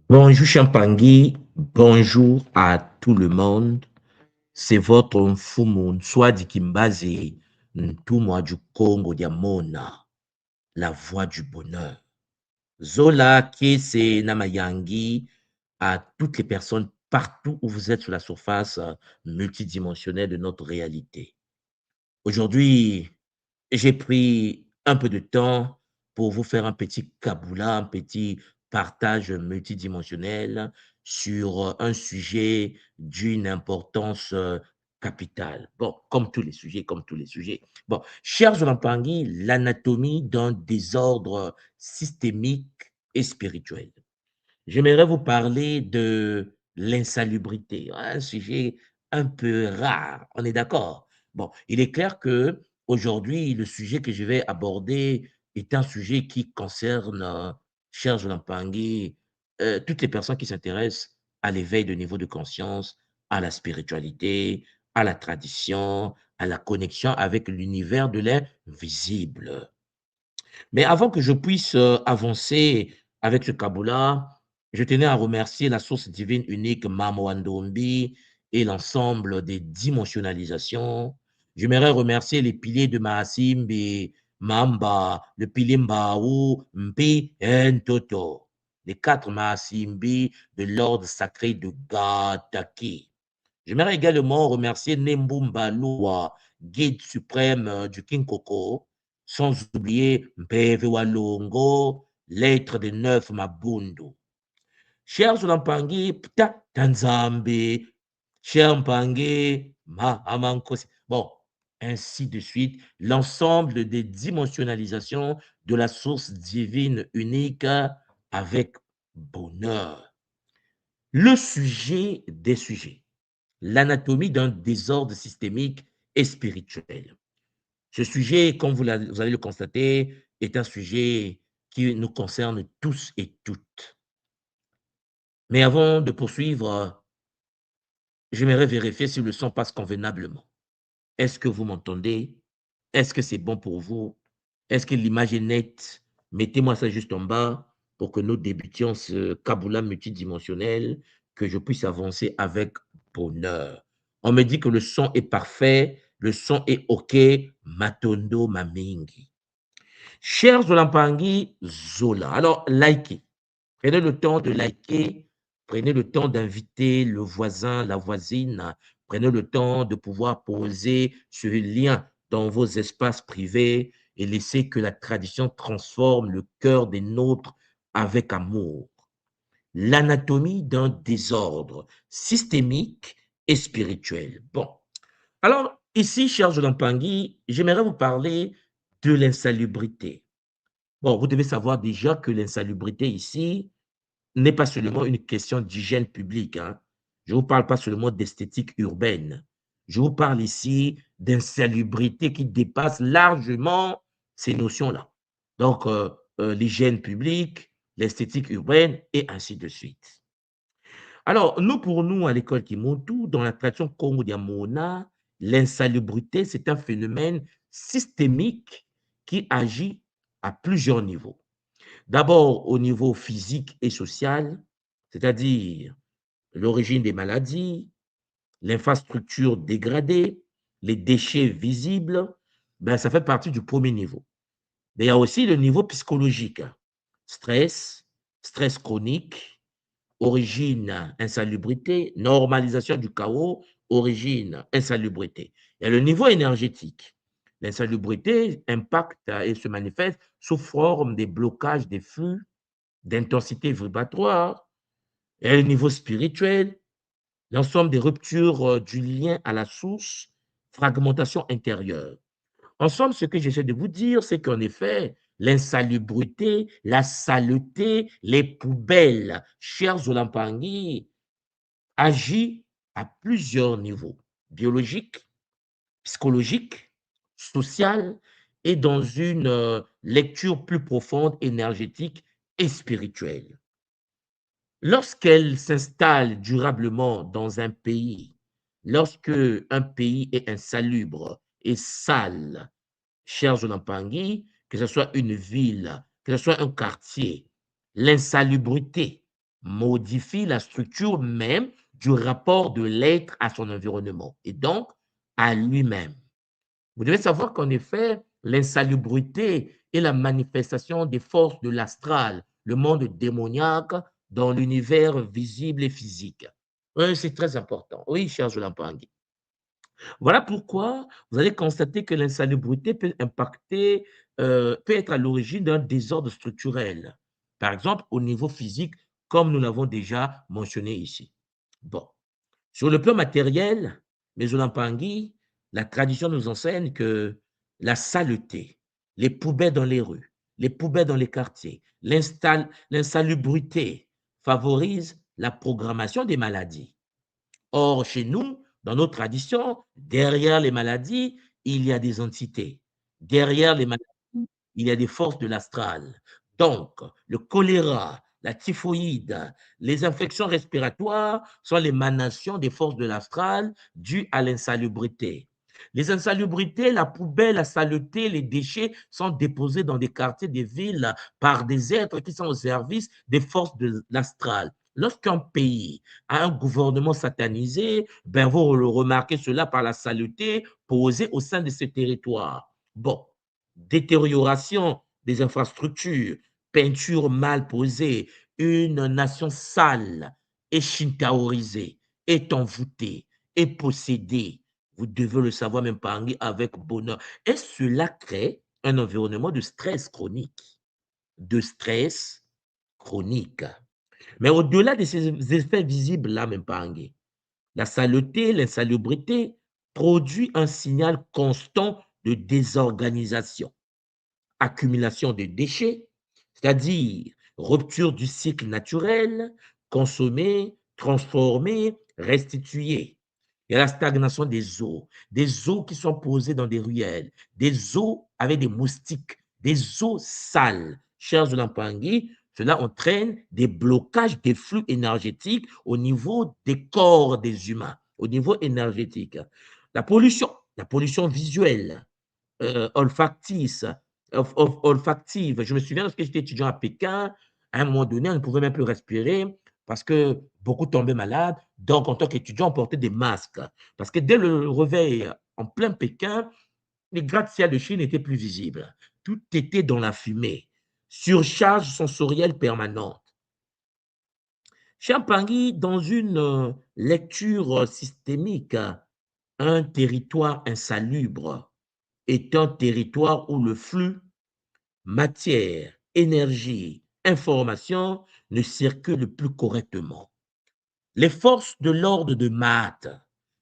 Bonjour Champangui, bonjour à tout le monde. C'est votre Mfumu Nswadi Kimbaze, Ntumwa du Congo Diamona, la voix du bonheur. Zola, Kiese, Namayangi, à toutes les personnes partout où vous êtes sur la surface multidimensionnelle de notre réalité. Aujourd'hui, j'ai pris un peu de temps pour vous faire un petit kaboula, un petit partage multidimensionnel sur un sujet d'une importance capitale. Bon, comme tous les sujets, comme tous les sujets. Bon, cher Zolampangui, l'anatomie d'un désordre systémique et spirituel. J'aimerais vous parler de l'insalubrité, un sujet un peu rare, on est d'accord? Bon, il est clair que aujourd'hui, le sujet que je vais aborder est un sujet qui concerne, cher Jolampangui, toutes les personnes qui s'intéressent à l'éveil de niveau de conscience, à la spiritualité, à la tradition, à la connexion avec l'univers de l'invisible. Mais avant que je puisse avancer avec ce Kabbalah, je tenais à remercier la source divine unique Mamwandombi et l'ensemble des dimensionnalisations. J'aimerais remercier les piliers de Maasimbi, Mamba, le pilier Mbaou, Mpi et Ntoto, les quatre Maasimbi de l'ordre sacré de Gataki. J'aimerais également remercier Nembumba Loua, guide suprême du King Koko, sans oublier Mpeve Walongo, l'être des neuf Mabundu. Cher Zulampangi, Pta Tanzambe, cher Mpangi, Mahamankosi. Bon, ainsi de suite, l'ensemble des dimensionnalisations de la source divine unique avec bonheur. Le sujet des sujets, l'anatomie d'un désordre systémique et spirituel. Ce sujet, comme vous allez le constater, est un sujet qui nous concerne tous et toutes. Mais avant de poursuivre, j'aimerais vérifier si le son passe convenablement. Est-ce que vous m'entendez? Est-ce que c'est bon pour vous? Est-ce que l'image est nette? Mettez-moi ça juste en bas pour que nous débutions ce Kaboula multidimensionnel, que je puisse avancer avec bonheur. On me dit que le son est parfait, le son est OK, Matondo Mamingi. Chers Zolampangi, Zola. Alors, likez. Prenez le temps de liker, prenez le temps d'inviter le voisin, la voisine, prenez le temps de pouvoir poser ce lien dans vos espaces privés et laissez que la tradition transforme le cœur des nôtres avec amour. L'anatomie d'un désordre systémique et spirituel. Bon, alors ici, cher Jolampangui, j'aimerais vous parler de l'insalubrité. Bon, vous devez savoir déjà que l'insalubrité ici, n'est pas seulement une question d'hygiène publique, hein. Je ne vous parle pas seulement d'esthétique urbaine. Je vous parle ici d'insalubrité qui dépasse largement ces notions-là. Donc, l'hygiène publique, l'esthétique urbaine et ainsi de suite. Alors, nous, pour nous, à l'école Kimuntu, dans la tradition Congo Diamona, l'insalubrité, c'est un phénomène systémique qui agit à plusieurs niveaux. D'abord au niveau physique et social, c'est-à-dire l'origine des maladies, l'infrastructure dégradée, les déchets visibles, ben, ça fait partie du premier niveau. Mais il y a aussi le niveau psychologique, hein. Stress, stress chronique, origine insalubrité, normalisation du chaos, origine insalubrité. Il y a le niveau énergétique. L'insalubrité impacte et se manifeste sous forme des blocages des flux d'intensité vibratoire, et le niveau spirituel, l'ensemble des ruptures du lien à la source, fragmentation intérieure. En somme, ce que j'essaie de vous dire, c'est qu'en effet, l'insalubrité, la saleté, les poubelles, chers Zolampangui, agit à plusieurs niveaux, biologique, psychologique, social et dans une lecture plus profonde, énergétique et spirituelle. Lorsqu'elle s'installe durablement dans un pays, lorsque un pays est insalubre et sale, cher Zonampangui, que ce soit une ville, que ce soit un quartier, l'insalubrité. modifie la structure même du rapport de l'être à son environnement et donc à lui-même. Vous devez savoir qu'en effet, l'insalubrité est la manifestation des forces de l'astral, le monde démoniaque dans l'univers visible et physique. Oui, c'est très important. Oui, cher Jolan Pangui. Voilà pourquoi vous allez constater que l'insalubrité peut impacter, peut être à l'origine d'un désordre structurel. Par exemple, au niveau physique, comme nous l'avons déjà mentionné ici. Bon, sur le plan matériel, mes Olampangui, la tradition nous enseigne que la saleté, les poubelles dans les rues, les poubelles dans les quartiers, l'insalubrité favorise la programmation des maladies. Or, chez nous, dans nos traditions, derrière les maladies, il y a des entités. Derrière les maladies, il y a des forces de l'astral. Donc, le choléra, la typhoïde, les infections respiratoires sont l'émanation des forces de l'astral dues à l'insalubrité. Les insalubrités, la poubelle, la saleté, les déchets sont déposés dans des quartiers des villes par des êtres qui sont au service des forces de l'astral. Lorsqu'un pays a un gouvernement satanisé, ben vous remarquez cela par la saleté posée au sein de ce territoire. Bon, détérioration des infrastructures, peinture mal posée, une nation sale et shintaorisée, est envoûtée, est possédée. Vous devez le savoir même parler avec bonheur. Et cela crée un environnement de stress chronique. De stress chronique. Mais au-delà de ces effets visibles-là, même parler, la saleté, l'insalubrité produit un signal constant de désorganisation, accumulation de déchets, c'est-à-dire rupture du cycle naturel, consommer, transformer, restituer. Il y a la stagnation des eaux qui sont posées dans des ruelles, des eaux avec des moustiques, des eaux sales. Chers Olampangui, cela entraîne des blocages des flux énergétiques au niveau des corps des humains, au niveau énergétique. La pollution visuelle, olfactive. Je me souviens lorsque j'étais étudiant à Pékin, à un moment donné, on ne pouvait même plus respirer parce que beaucoup tombaient malades. Donc, en tant qu'étudiant, on portait des masques. Parce que dès le réveil, en plein Pékin, les gratte-ciels de Chine n'étaient plus visibles. Tout était dans la fumée. Surcharge sensorielle permanente. Champagny, dans une lecture systémique, un territoire insalubre est un territoire où le flux matière, énergie, information ne circulent plus correctement. Les forces de l'ordre de Maat,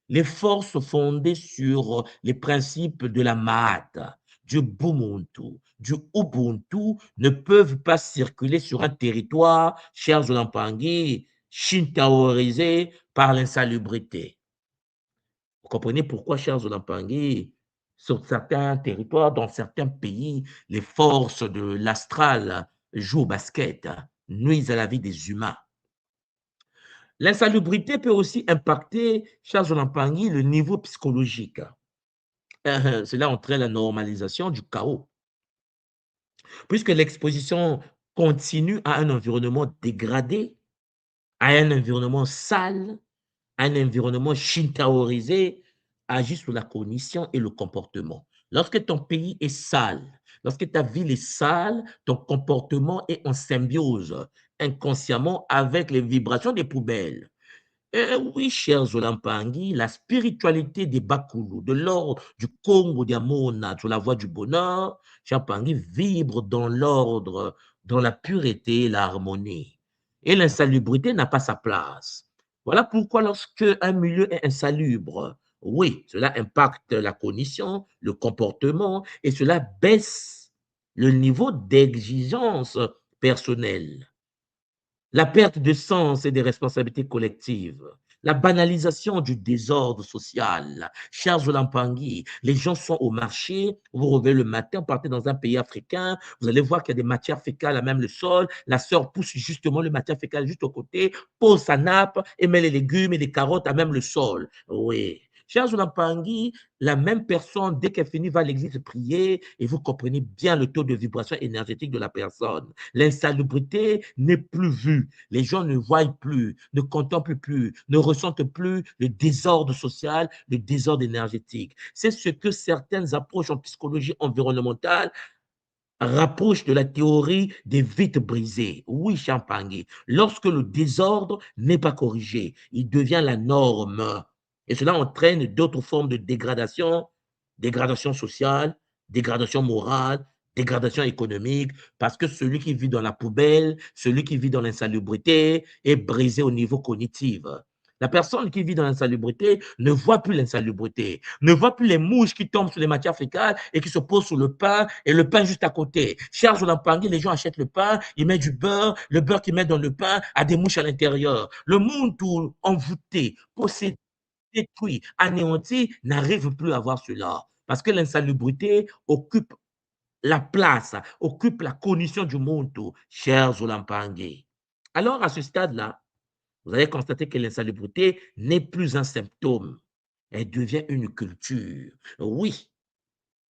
les forces fondées sur les principes de la Maat, du Bumuntu, du Ubuntu, ne peuvent pas circuler sur un territoire, chers Olampangui, shintaorisé par l'insalubrité. Vous comprenez pourquoi, chers Olampangui, sur certains territoires, dans certains pays, les forces de l'astral jouent au basket, nuisent à la vie des humains. L'insalubrité peut aussi impacter, chers Olampangui, le niveau psychologique. Cela entraîne la normalisation du chaos, puisque l'exposition continue à un environnement dégradé, à un environnement sale, un environnement shintaorisé agit sur la cognition et le comportement. Lorsque ton pays est sale, lorsque ta ville est sale, ton comportement est en symbiose inconsciemment avec les vibrations des poubelles. Oui, chers Olampangui, la spiritualité des Bakulu, de l'ordre du Congo d'Amona, sur la voie du bonheur, Champangui vibre dans l'ordre, dans la pureté et l'harmonie. Et l'insalubrité n'a pas sa place. Voilà pourquoi lorsque un milieu est insalubre, oui, cela impacte la cognition, le comportement et cela baisse le niveau d'exigence personnelle. La perte de sens et des responsabilités collectives, la banalisation du désordre social. Chers Olampangui, les gens sont au marché, vous revenez le matin, partez dans un pays africain, vous allez voir qu'il y a des matières fécales à même le sol, la sœur pousse justement le matière fécale juste au côté, pose sa nappe et met les légumes et les carottes à même le sol. Oui. Cher Zoulampangui, la même personne, dès qu'elle finit, va à l'église prier et vous comprenez bien le taux de vibration énergétique de la personne. L'insalubrité n'est plus vue. Les gens ne voient plus, ne contemplent plus, ne ressentent plus le désordre social, le désordre énergétique. C'est ce que certaines approches en psychologie environnementale rapproche de la théorie des vitres brisées. Oui, Champagne, lorsque le désordre n'est pas corrigé, il devient la norme. Et cela entraîne d'autres formes de dégradation, dégradation sociale, dégradation morale, dégradation économique, parce que celui qui vit dans la poubelle, celui qui vit dans l'insalubrité est brisé au niveau cognitif. La personne qui vit dans l'insalubrité ne voit plus l'insalubrité, ne voit plus les mouches qui tombent sur les matières fécales et qui se posent sur le pain et le pain juste à côté. Charge de l'empangui, les gens achètent le pain, ils mettent du beurre, le beurre qu'ils mettent dans le pain a des mouches à l'intérieur. Le monde tout envoûté, possédé, détruit, anéanti, n'arrive plus à voir cela. Parce que l'insalubrité occupe la place, occupe la cognition du monde tout, cher Zolampangui. Alors, à ce stade-là, vous allez constater que l'insalubrité n'est plus un symptôme, elle devient une culture. Oui,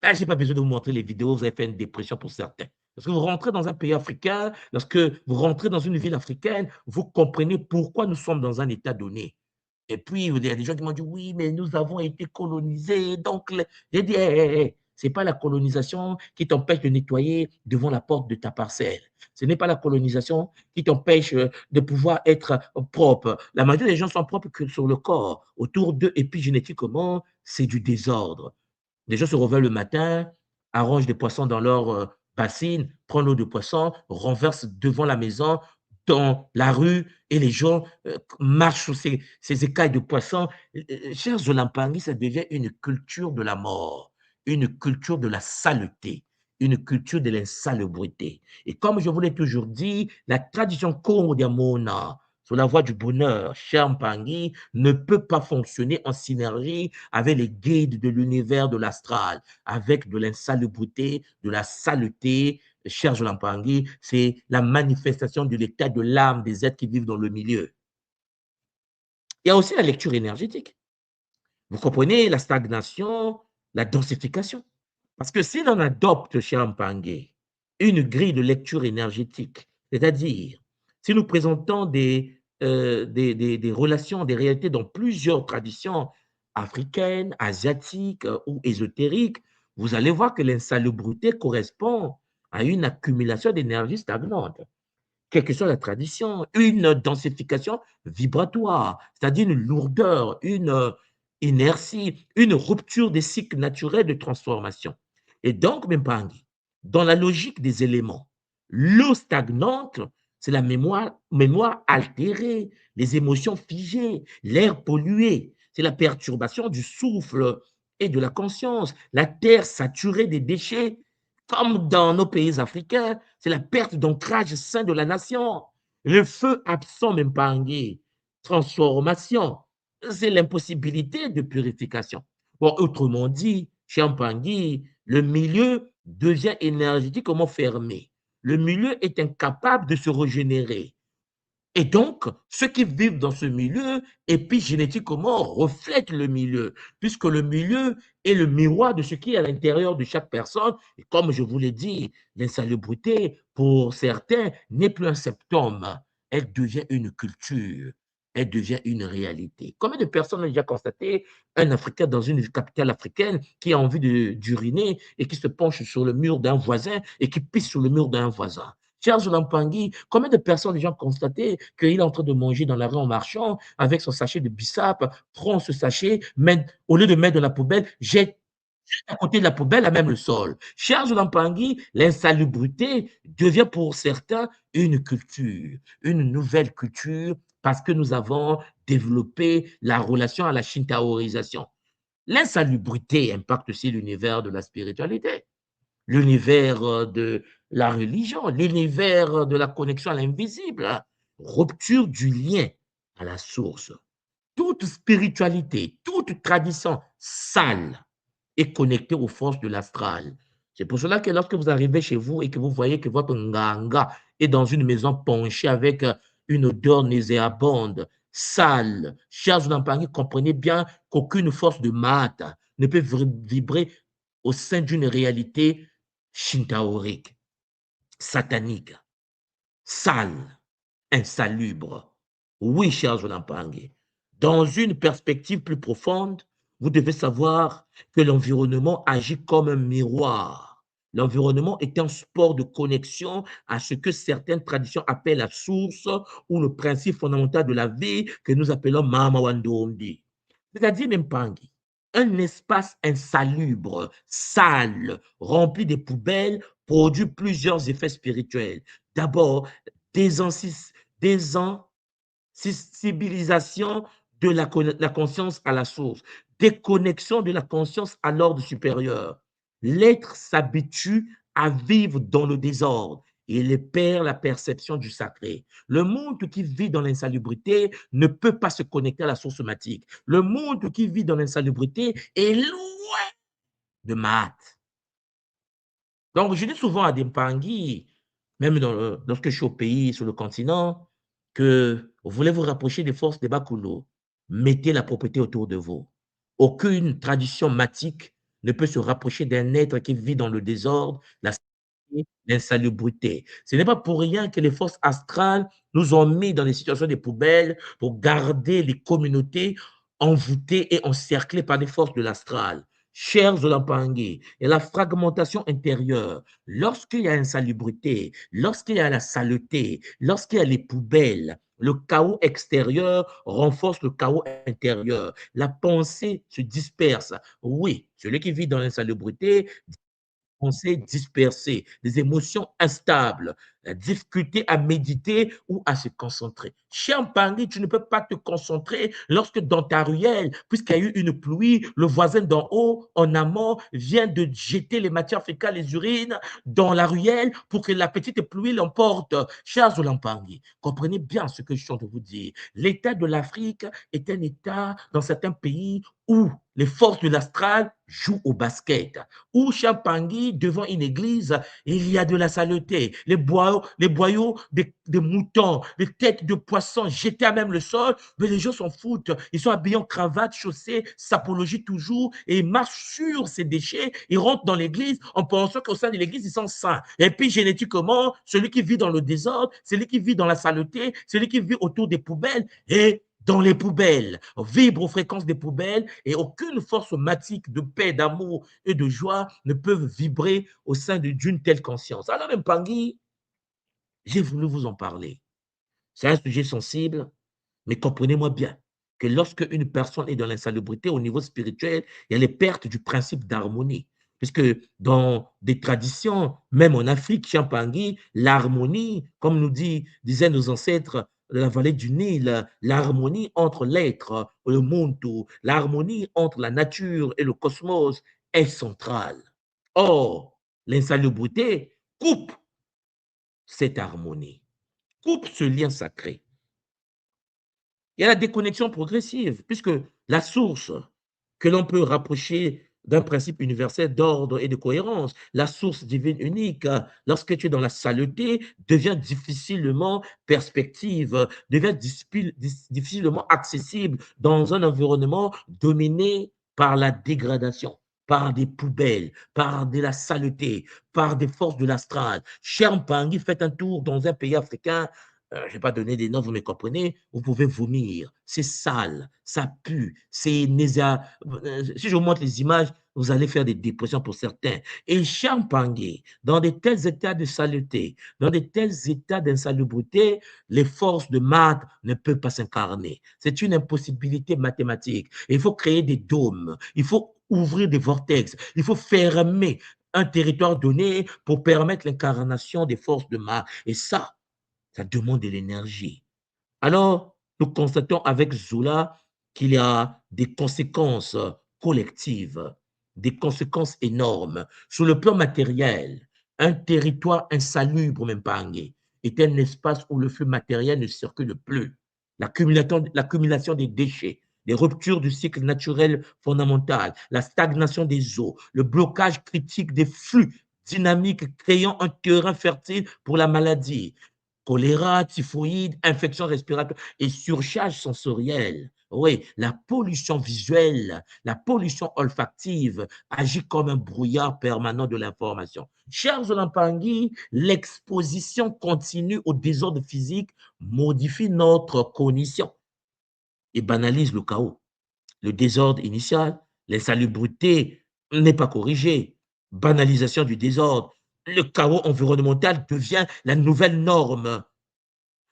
là, je n'ai pas besoin de vous montrer les vidéos, vous avez fait une dépression pour certains. Parce que vous rentrez dans un pays africain, lorsque vous rentrez dans une ville africaine, vous comprenez pourquoi nous sommes dans un état donné. Et puis, il y a des gens qui m'ont dit, oui, mais nous avons été colonisés. Donc, j'ai dit, ce n'est pas la colonisation qui t'empêche de nettoyer devant la porte de ta parcelle. Ce n'est pas la colonisation qui t'empêche de pouvoir être propre. La majorité des gens sont propres que sur le corps. Autour d'eux, épigénétiquement, c'est du désordre. Les gens se réveillent le matin, arrangent des poissons dans leur bassine, prennent l'eau de poisson, renversent devant la maison, dans la rue, et les gens marchent sur ces écailles de poissons. Cher Zolampangui, ça devient une culture de la mort, une culture de la saleté, une culture de l'insalubrité. Et comme je vous l'ai toujours dit, la tradition Congo Diamona, sur la voie du bonheur, cher Mpangui, ne peut pas fonctionner en synergie avec les guides de l'univers de l'astral, avec de l'insalubrité, de la saleté. Cher Mpangui, c'est la manifestation de l'état de l'âme des êtres qui vivent dans le milieu. Il y a aussi la lecture énergétique. Vous comprenez la stagnation, la densification. Parce que si l'on adopte, cher Mpangui, une grille de lecture énergétique, c'est-à-dire si nous présentons des relations, des réalités dans plusieurs traditions africaines, asiatiques ou ésotériques, vous allez voir que l'insalubrité correspond à une accumulation d'énergie stagnante. Quelle que soit la tradition, une densification vibratoire, c'est-à-dire une lourdeur, une inertie, une rupture des cycles naturels de transformation. Et donc, Mpangi, dans la logique des éléments, l'eau stagnante, c'est la mémoire altérée, les émotions figées, l'air pollué, c'est la perturbation du souffle et de la conscience, la terre saturée des déchets, comme dans nos pays africains, c'est la perte d'ancrage sain de la nation. Le feu absent, même pas transformation, c'est l'impossibilité de purification. Bon, autrement dit, chez Mpangui, le milieu devient énergétiquement fermé. Le milieu est incapable de se régénérer. Et donc, ceux qui vivent dans ce milieu, épigénétiquement, reflètent le milieu, puisque le milieu est le miroir de ce qui est à l'intérieur de chaque personne. Et comme je vous l'ai dit, l'insalubrité, pour certains, n'est plus un symptôme, elle devient une culture, elle devient une réalité. Combien de personnes ont déjà constaté un Africain dans une capitale africaine qui a envie d'uriner et qui se penche sur le mur d'un voisin et qui pisse sur le mur d'un voisin? Charles Lampangui, combien de personnes ont déjà constaté qu'il est en train de manger dans la rue en marchant avec son sachet de bissap, prend ce sachet, au lieu de mettre dans la poubelle, jette à côté de la poubelle, à même le sol. Charles Lampangui, l'insalubrité devient pour certains une culture, une nouvelle culture, parce que nous avons développé la relation à la shintaoisation. L'insalubrité impacte aussi l'univers de la spiritualité, l'univers de la religion, l'univers de la connexion à l'invisible, rupture du lien à la source. Toute spiritualité, toute tradition sale est connectée aux forces de l'astral. C'est pour cela que lorsque vous arrivez chez vous et que vous voyez que votre nganga est dans une maison penchée avec une odeur nauséabonde, sale. Chers Nampangi, comprenez bien qu'aucune force de maths ne peut vibrer au sein d'une réalité shintaorique, satanique, sale, insalubre. Oui, cher Nampangi, dans une perspective plus profonde, vous devez savoir que l'environnement agit comme un miroir. L'environnement est un sport de connexion à ce que certaines traditions appellent la source ou le principe fondamental de la vie que nous appelons Mama Wandondi. C'est-à-dire Nampangi, un espace insalubre, sale, rempli de poubelles, produit plusieurs effets spirituels. D'abord, désensibilisation de la conscience à la source, déconnexion de la conscience à l'ordre supérieur. L'être s'habitue à vivre dans le désordre et il perd la perception du sacré. Le monde qui vit dans l'insalubrité ne peut pas se connecter à la source somatique. Le monde qui vit dans l'insalubrité est loin de maths. Donc, je dis souvent à Dempangui, même lorsque je suis au pays, sur le continent, que vous voulez vous rapprocher des forces des Bakulo, mettez la propriété autour de vous. Aucune tradition matique ne peut se rapprocher d'un être qui vit dans le désordre, l'insalubrité. Ce n'est pas pour rien que les forces astrales nous ont mis dans des situations de poubelles pour garder les communautés envoûtées et encerclées par des forces de l'astral. Chers Olampangui, et la fragmentation intérieure, lorsqu'il y a insalubrité, lorsqu'il y a la saleté, lorsqu'il y a les poubelles, le chaos extérieur renforce le chaos intérieur. La pensée se disperse. Oui, celui qui vit dans l'insalubrité, pensées dispersées, des émotions instables, la difficulté à méditer ou à se concentrer. Cher Pangui, tu ne peux pas te concentrer lorsque dans ta ruelle, puisqu'il y a eu une pluie, le voisin d'en haut, en amont, vient de jeter les matières fécales, les urines dans la ruelle pour que la petite pluie l'emporte. Chers Olampangui, comprenez bien ce que je suis en train de vous dire. L'état de l'Afrique est un état dans certains pays où les forces de l'astral jouent au basket, où Champangui, devant une église, il y a de la saleté, les boyaux des moutons, les têtes de poissons jetées à même le sol, mais les gens s'en foutent. Ils sont habillés en cravate, chaussés, sapologie toujours, et ils marchent sur ces déchets, ils rentrent dans l'église en pensant qu'au sein de l'église, ils sont saints. Et puis, génétiquement, celui qui vit dans le désordre, celui qui vit dans la saleté, celui qui vit autour des poubelles, et dans les poubelles, vibre aux fréquences des poubelles et aucune force somatique de paix, d'amour et de joie ne peuvent vibrer au sein d'une telle conscience. Alors, Mpangui, j'ai voulu vous en parler. C'est un sujet sensible, mais comprenez-moi bien que lorsque une personne est dans l'insalubrité au niveau spirituel, il y a les pertes du principe d'harmonie. Puisque dans des traditions, même en Afrique, Champangui, l'harmonie, comme disaient nos ancêtres de la vallée du Nil, l'harmonie entre l'être, le monde, l'harmonie entre la nature et le cosmos est centrale. Or, l'insalubrité coupe cette harmonie, coupe ce lien sacré. Il y a la déconnexion progressive, puisque la source que l'on peut rapprocher d'un principe universel d'ordre et de cohérence, la source divine unique, lorsque tu es dans la saleté, devient difficilement perspective, devient difficilement accessible dans un environnement dominé par la dégradation, par des poubelles, par de la saleté, par des forces de l'astral. Cher Mpangui, faites un tour dans un pays africain, je ne vais pas donner des noms, vous me comprenez, vous pouvez vomir. C'est sale, ça pue, c'est si je vous montre les images, vous allez faire des dépressions pour certains. Et Champagne, dans de tels états de saleté, dans de tels états d'insalubrité, les forces de maths ne peuvent pas s'incarner. C'est une impossibilité mathématique. Il faut créer des dômes, il faut ouvrir des vortex, il faut fermer un territoire donné pour permettre l'incarnation des forces de maths. Et ça demande de l'énergie. Alors, nous constatons avec Zola qu'il y a des conséquences collectives, des conséquences énormes. Sur le plan matériel, un territoire insalubre, même pas est un espace où le flux matériel ne circule plus. L'accumulation des déchets, les ruptures du cycle naturel fondamental, la stagnation des eaux, le blocage critique des flux dynamiques créant un terrain fertile pour la maladie, choléra, typhoïde, infection respiratoire et surcharge sensorielle. Oui, la pollution visuelle, la pollution olfactive agit comme un brouillard permanent de l'information. Chers Olampangui, l'exposition continue au désordre physique modifie notre cognition et banalise le chaos. Le désordre initial, l'insalubrité n'est pas corrigée, banalisation du désordre, le chaos environnemental devient la nouvelle norme.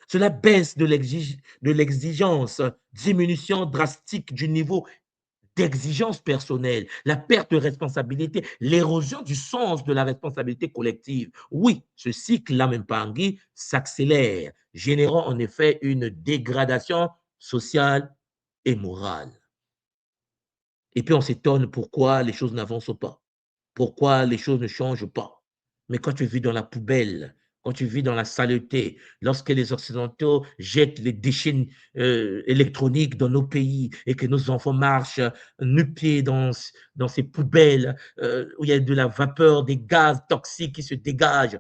Cela baisse de l'exigence, diminution drastique du niveau d'exigence personnelle, la perte de responsabilité, l'érosion du sens de la responsabilité collective. Oui, ce cycle-là, Mpangui, s'accélère, générant en effet une dégradation sociale et morale. Et puis on s'étonne pourquoi les choses n'avancent pas, pourquoi les choses ne changent pas. Mais quand tu vis dans la poubelle, quand tu vis dans la saleté, lorsque les Occidentaux jettent les déchets électroniques dans nos pays et que nos enfants marchent nu-pieds dans ces poubelles où il y a de la vapeur, des gaz toxiques qui se dégagent,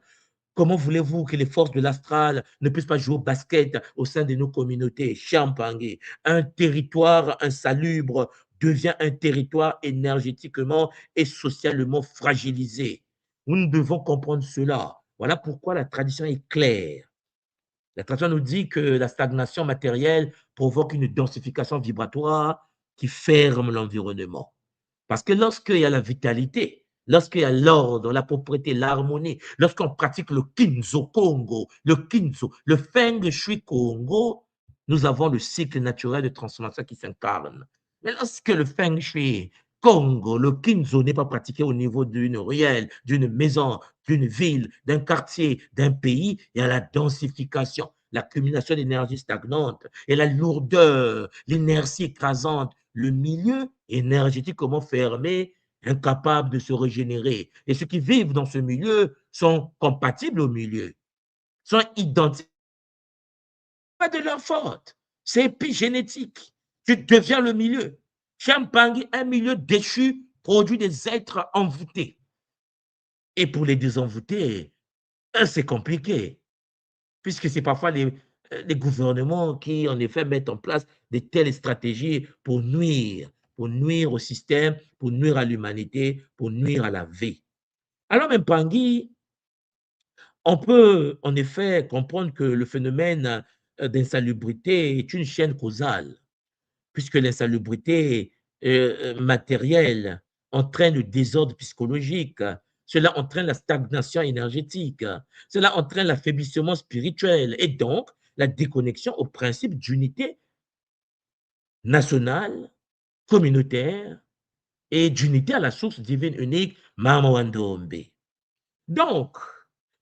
comment voulez-vous que les forces de l'astral ne puissent pas jouer au basket au sein de nos communautés? Champagne, un territoire insalubre devient un territoire énergétiquement et socialement fragilisé. Nous devons comprendre cela. Voilà pourquoi la tradition est claire. La tradition nous dit que la stagnation matérielle provoque une densification vibratoire qui ferme l'environnement. Parce que lorsqu'il y a la vitalité, lorsqu'il y a l'ordre, la propriété, l'harmonie, lorsqu'on pratique le Kinzo Congo, le Feng Shui Congo, nous avons le cycle naturel de transformation qui s'incarne. Mais lorsque le Feng Shui Congo, le Kinzo n'est pas pratiqué au niveau d'une ruelle, d'une maison, d'une ville, d'un quartier, d'un pays, il y a la densification, l'accumulation d'énergie stagnante et la lourdeur, l'inertie écrasante, le milieu énergétiquement fermé, incapable de se régénérer. Et ceux qui vivent dans ce milieu sont compatibles au milieu, sont identiques. Pas de leur faute. C'est épigénétique. Tu deviens le milieu. Champagne, un milieu déchu, produit des êtres envoûtés. Et pour les désenvoûter, c'est compliqué, puisque c'est parfois les gouvernements qui, en effet, mettent en place de telles stratégies pour nuire au système, pour nuire à l'humanité, pour nuire à la vie. Alors, même Pangui, on peut en effet comprendre que le phénomène d'insalubrité est une chaîne causale, puisque l'insalubrité matérielle entraîne le désordre psychologique, cela entraîne la stagnation énergétique, cela entraîne l'affaiblissement spirituel et donc la déconnexion au principe d'unité nationale, communautaire et d'unité à la source divine unique, Mamawandombe. Donc,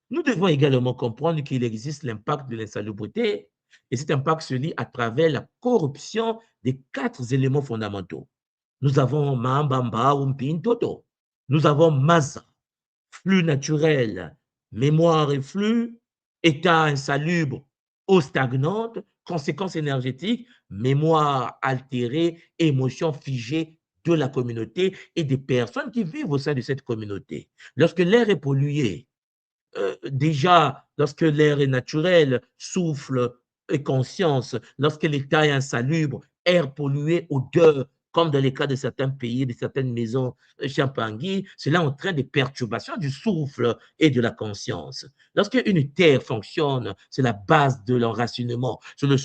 nous devons également comprendre qu'il existe l'impact de l'insalubrité et cet impact se lie à travers la corruption des quatre éléments fondamentaux. Nous avons Mambamba Toto. Nous avons Maza, flux naturel, mémoire et flux, état insalubre, eau stagnante, conséquences énergétiques, mémoire altérée, émotions figées de la communauté et des personnes qui vivent au sein de cette communauté. Lorsque l'air est pollué, déjà, lorsque l'air est naturel, souffle et conscience, lorsque l'état est insalubre, air pollué, odeur, comme dans les cas de certains pays, de certaines maisons Champangui, cela entraîne des perturbations du souffle et de la conscience. Lorsque une terre fonctionne, c'est la base de l'enracinement, c'est le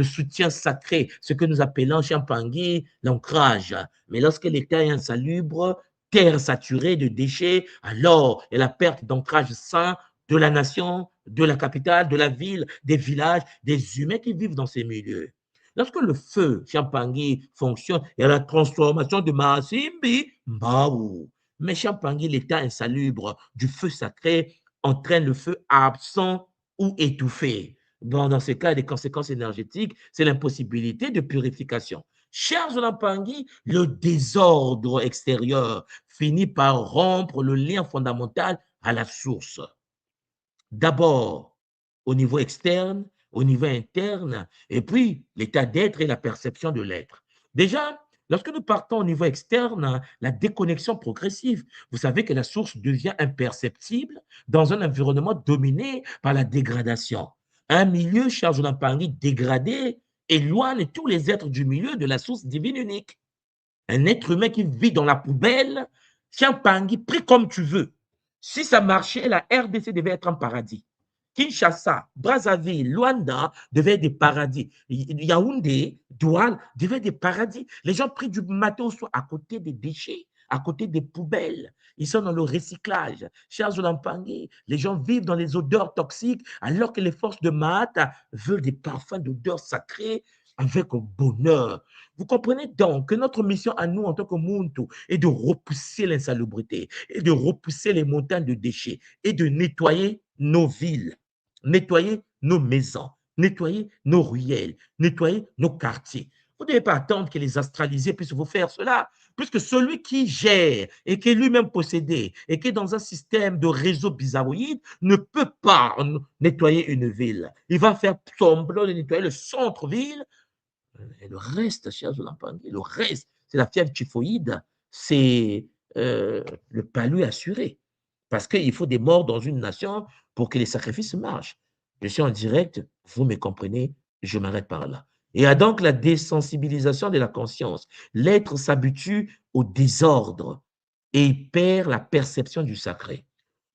soutien sacré, ce que nous appelons Champangui l'ancrage. Mais lorsque l'état est insalubre, terre saturée de déchets, alors il y a la perte d'ancrage sain de la nation, de la capitale, de la ville, des villages, des humains qui vivent dans ces milieux. Lorsque le feu Champangui fonctionne, il y a la transformation de Masimbi, Mbaou. Mais Champangui, l'état insalubre du feu sacré, entraîne le feu absent ou étouffé. Bon, dans ce cas, les conséquences énergétiques, c'est l'impossibilité de purification. Chers Olampangui, le désordre extérieur finit par rompre le lien fondamental à la source. D'abord, au niveau externe, au niveau interne, et puis l'état d'être et la perception de l'être. Déjà, lorsque nous partons au niveau externe, la déconnexion progressive, vous savez que la source devient imperceptible dans un environnement dominé par la dégradation. Un milieu, cher Jonampangui, dégradé, éloigne tous les êtres du milieu de la source divine unique. Un être humain qui vit dans la poubelle, Chiampangui, pris comme tu veux. Si ça marchait, la RDC devait être un paradis. Kinshasa, Brazzaville, Luanda devaient être des paradis. Yaoundé, Douala devaient être des paradis. Les gens pris du matin au soir à côté des déchets, à côté des poubelles. Ils sont dans le recyclage. Cher Zolampangé, les gens vivent dans les odeurs toxiques alors que les forces de Mahata veulent des parfums d'odeurs sacrées avec bonheur. Vous comprenez donc que notre mission à nous en tant que Muntu est de repousser l'insalubrité, et de repousser les montagnes de déchets et de nettoyer nos villes, nettoyer nos maisons, nettoyer nos ruelles, nettoyer nos quartiers. Vous ne devez pas attendre que les astralisés puissent vous faire cela, puisque celui qui gère et qui est lui-même possédé et qui est dans un système de réseau bizarroïde ne peut pas nettoyer une ville. Il va faire semblant de nettoyer le centre-ville et le reste, cher Zolampangui, le reste, c'est la fièvre typhoïde, c'est le palu assuré. Parce qu'il faut des morts dans une nation pour que les sacrifices marchent. Je suis en direct, vous me comprenez, je m'arrête par là. Il y a donc la désensibilisation de la conscience. L'être s'habitue au désordre et il perd la perception du sacré.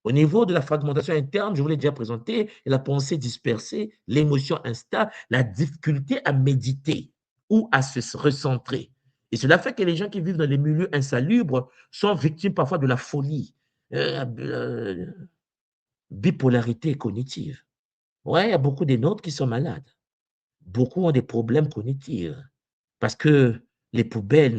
Au niveau de la fragmentation interne, je vous l'ai déjà présenté, la pensée dispersée, l'émotion instable, la difficulté à méditer ou à se recentrer. Et cela fait que les gens qui vivent dans les milieux insalubres sont victimes parfois de la folie, euh, bipolarité cognitive. Ouais, il y a beaucoup des nôtres qui sont malades. Beaucoup ont des problèmes cognitifs parce que les poubelles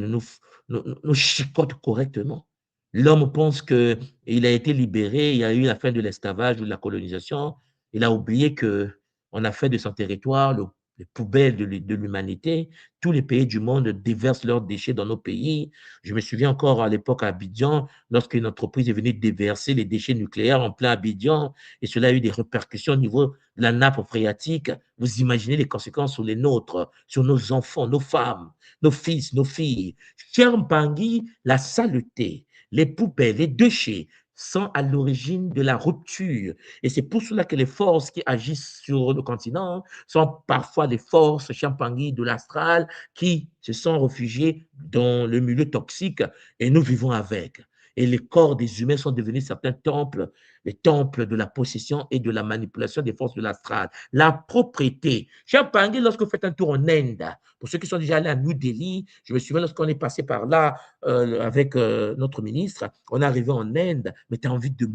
nous chicotent correctement. L'homme pense qu'il a été libéré, il y a eu la fin de l'esclavage ou de la colonisation. Il a oublié qu'on a fait de son territoire les poubelles de l'humanité. Tous les pays du monde déversent leurs déchets dans nos pays. Je me souviens encore à l'époque à Abidjan, lorsqu'une entreprise est venue déverser les déchets nucléaires en plein Abidjan, et cela a eu des répercussions au niveau de la nappe phréatique. Vous imaginez les conséquences sur les nôtres, sur nos enfants, nos femmes, nos fils, nos filles. Cher Mpangui, la saleté, les poubelles, les déchets sont à l'origine de la rupture. Et c'est pour cela que les forces qui agissent sur le continent sont parfois les forces Champangui de l'astral qui se sont réfugiées dans le milieu toxique et nous vivons avec. Et les corps des humains sont devenus certains temples, les temples de la possession et de la manipulation des forces de l'astral. La propriété. Champangui, lorsque vous faites un tour en Inde, pour ceux qui sont déjà allés à New Delhi, je me souviens lorsqu'on est passé par là avec notre ministre, on est arrivé en Inde, mais tu as envie de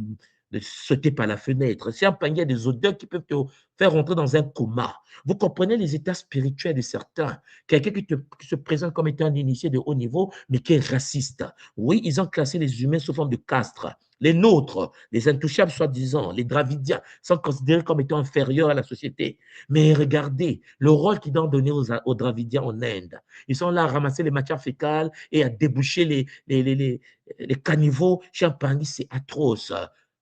sauter par la fenêtre. C'est un panier des odeurs qui peuvent te faire rentrer dans un coma. Vous comprenez les états spirituels de certains. Quelqu'un qui se présente comme étant un initié de haut niveau, mais qui est raciste. Oui, ils ont classé les humains sous forme de castres. Les nôtres, les intouchables soi-disant, les Dravidiens, sont considérés comme étant inférieurs à la société. Mais regardez le rôle qu'ils ont donné aux Dravidiens en Inde. Ils sont là à ramasser les matières fécales et à déboucher les caniveaux. Champagne, c'est atroce.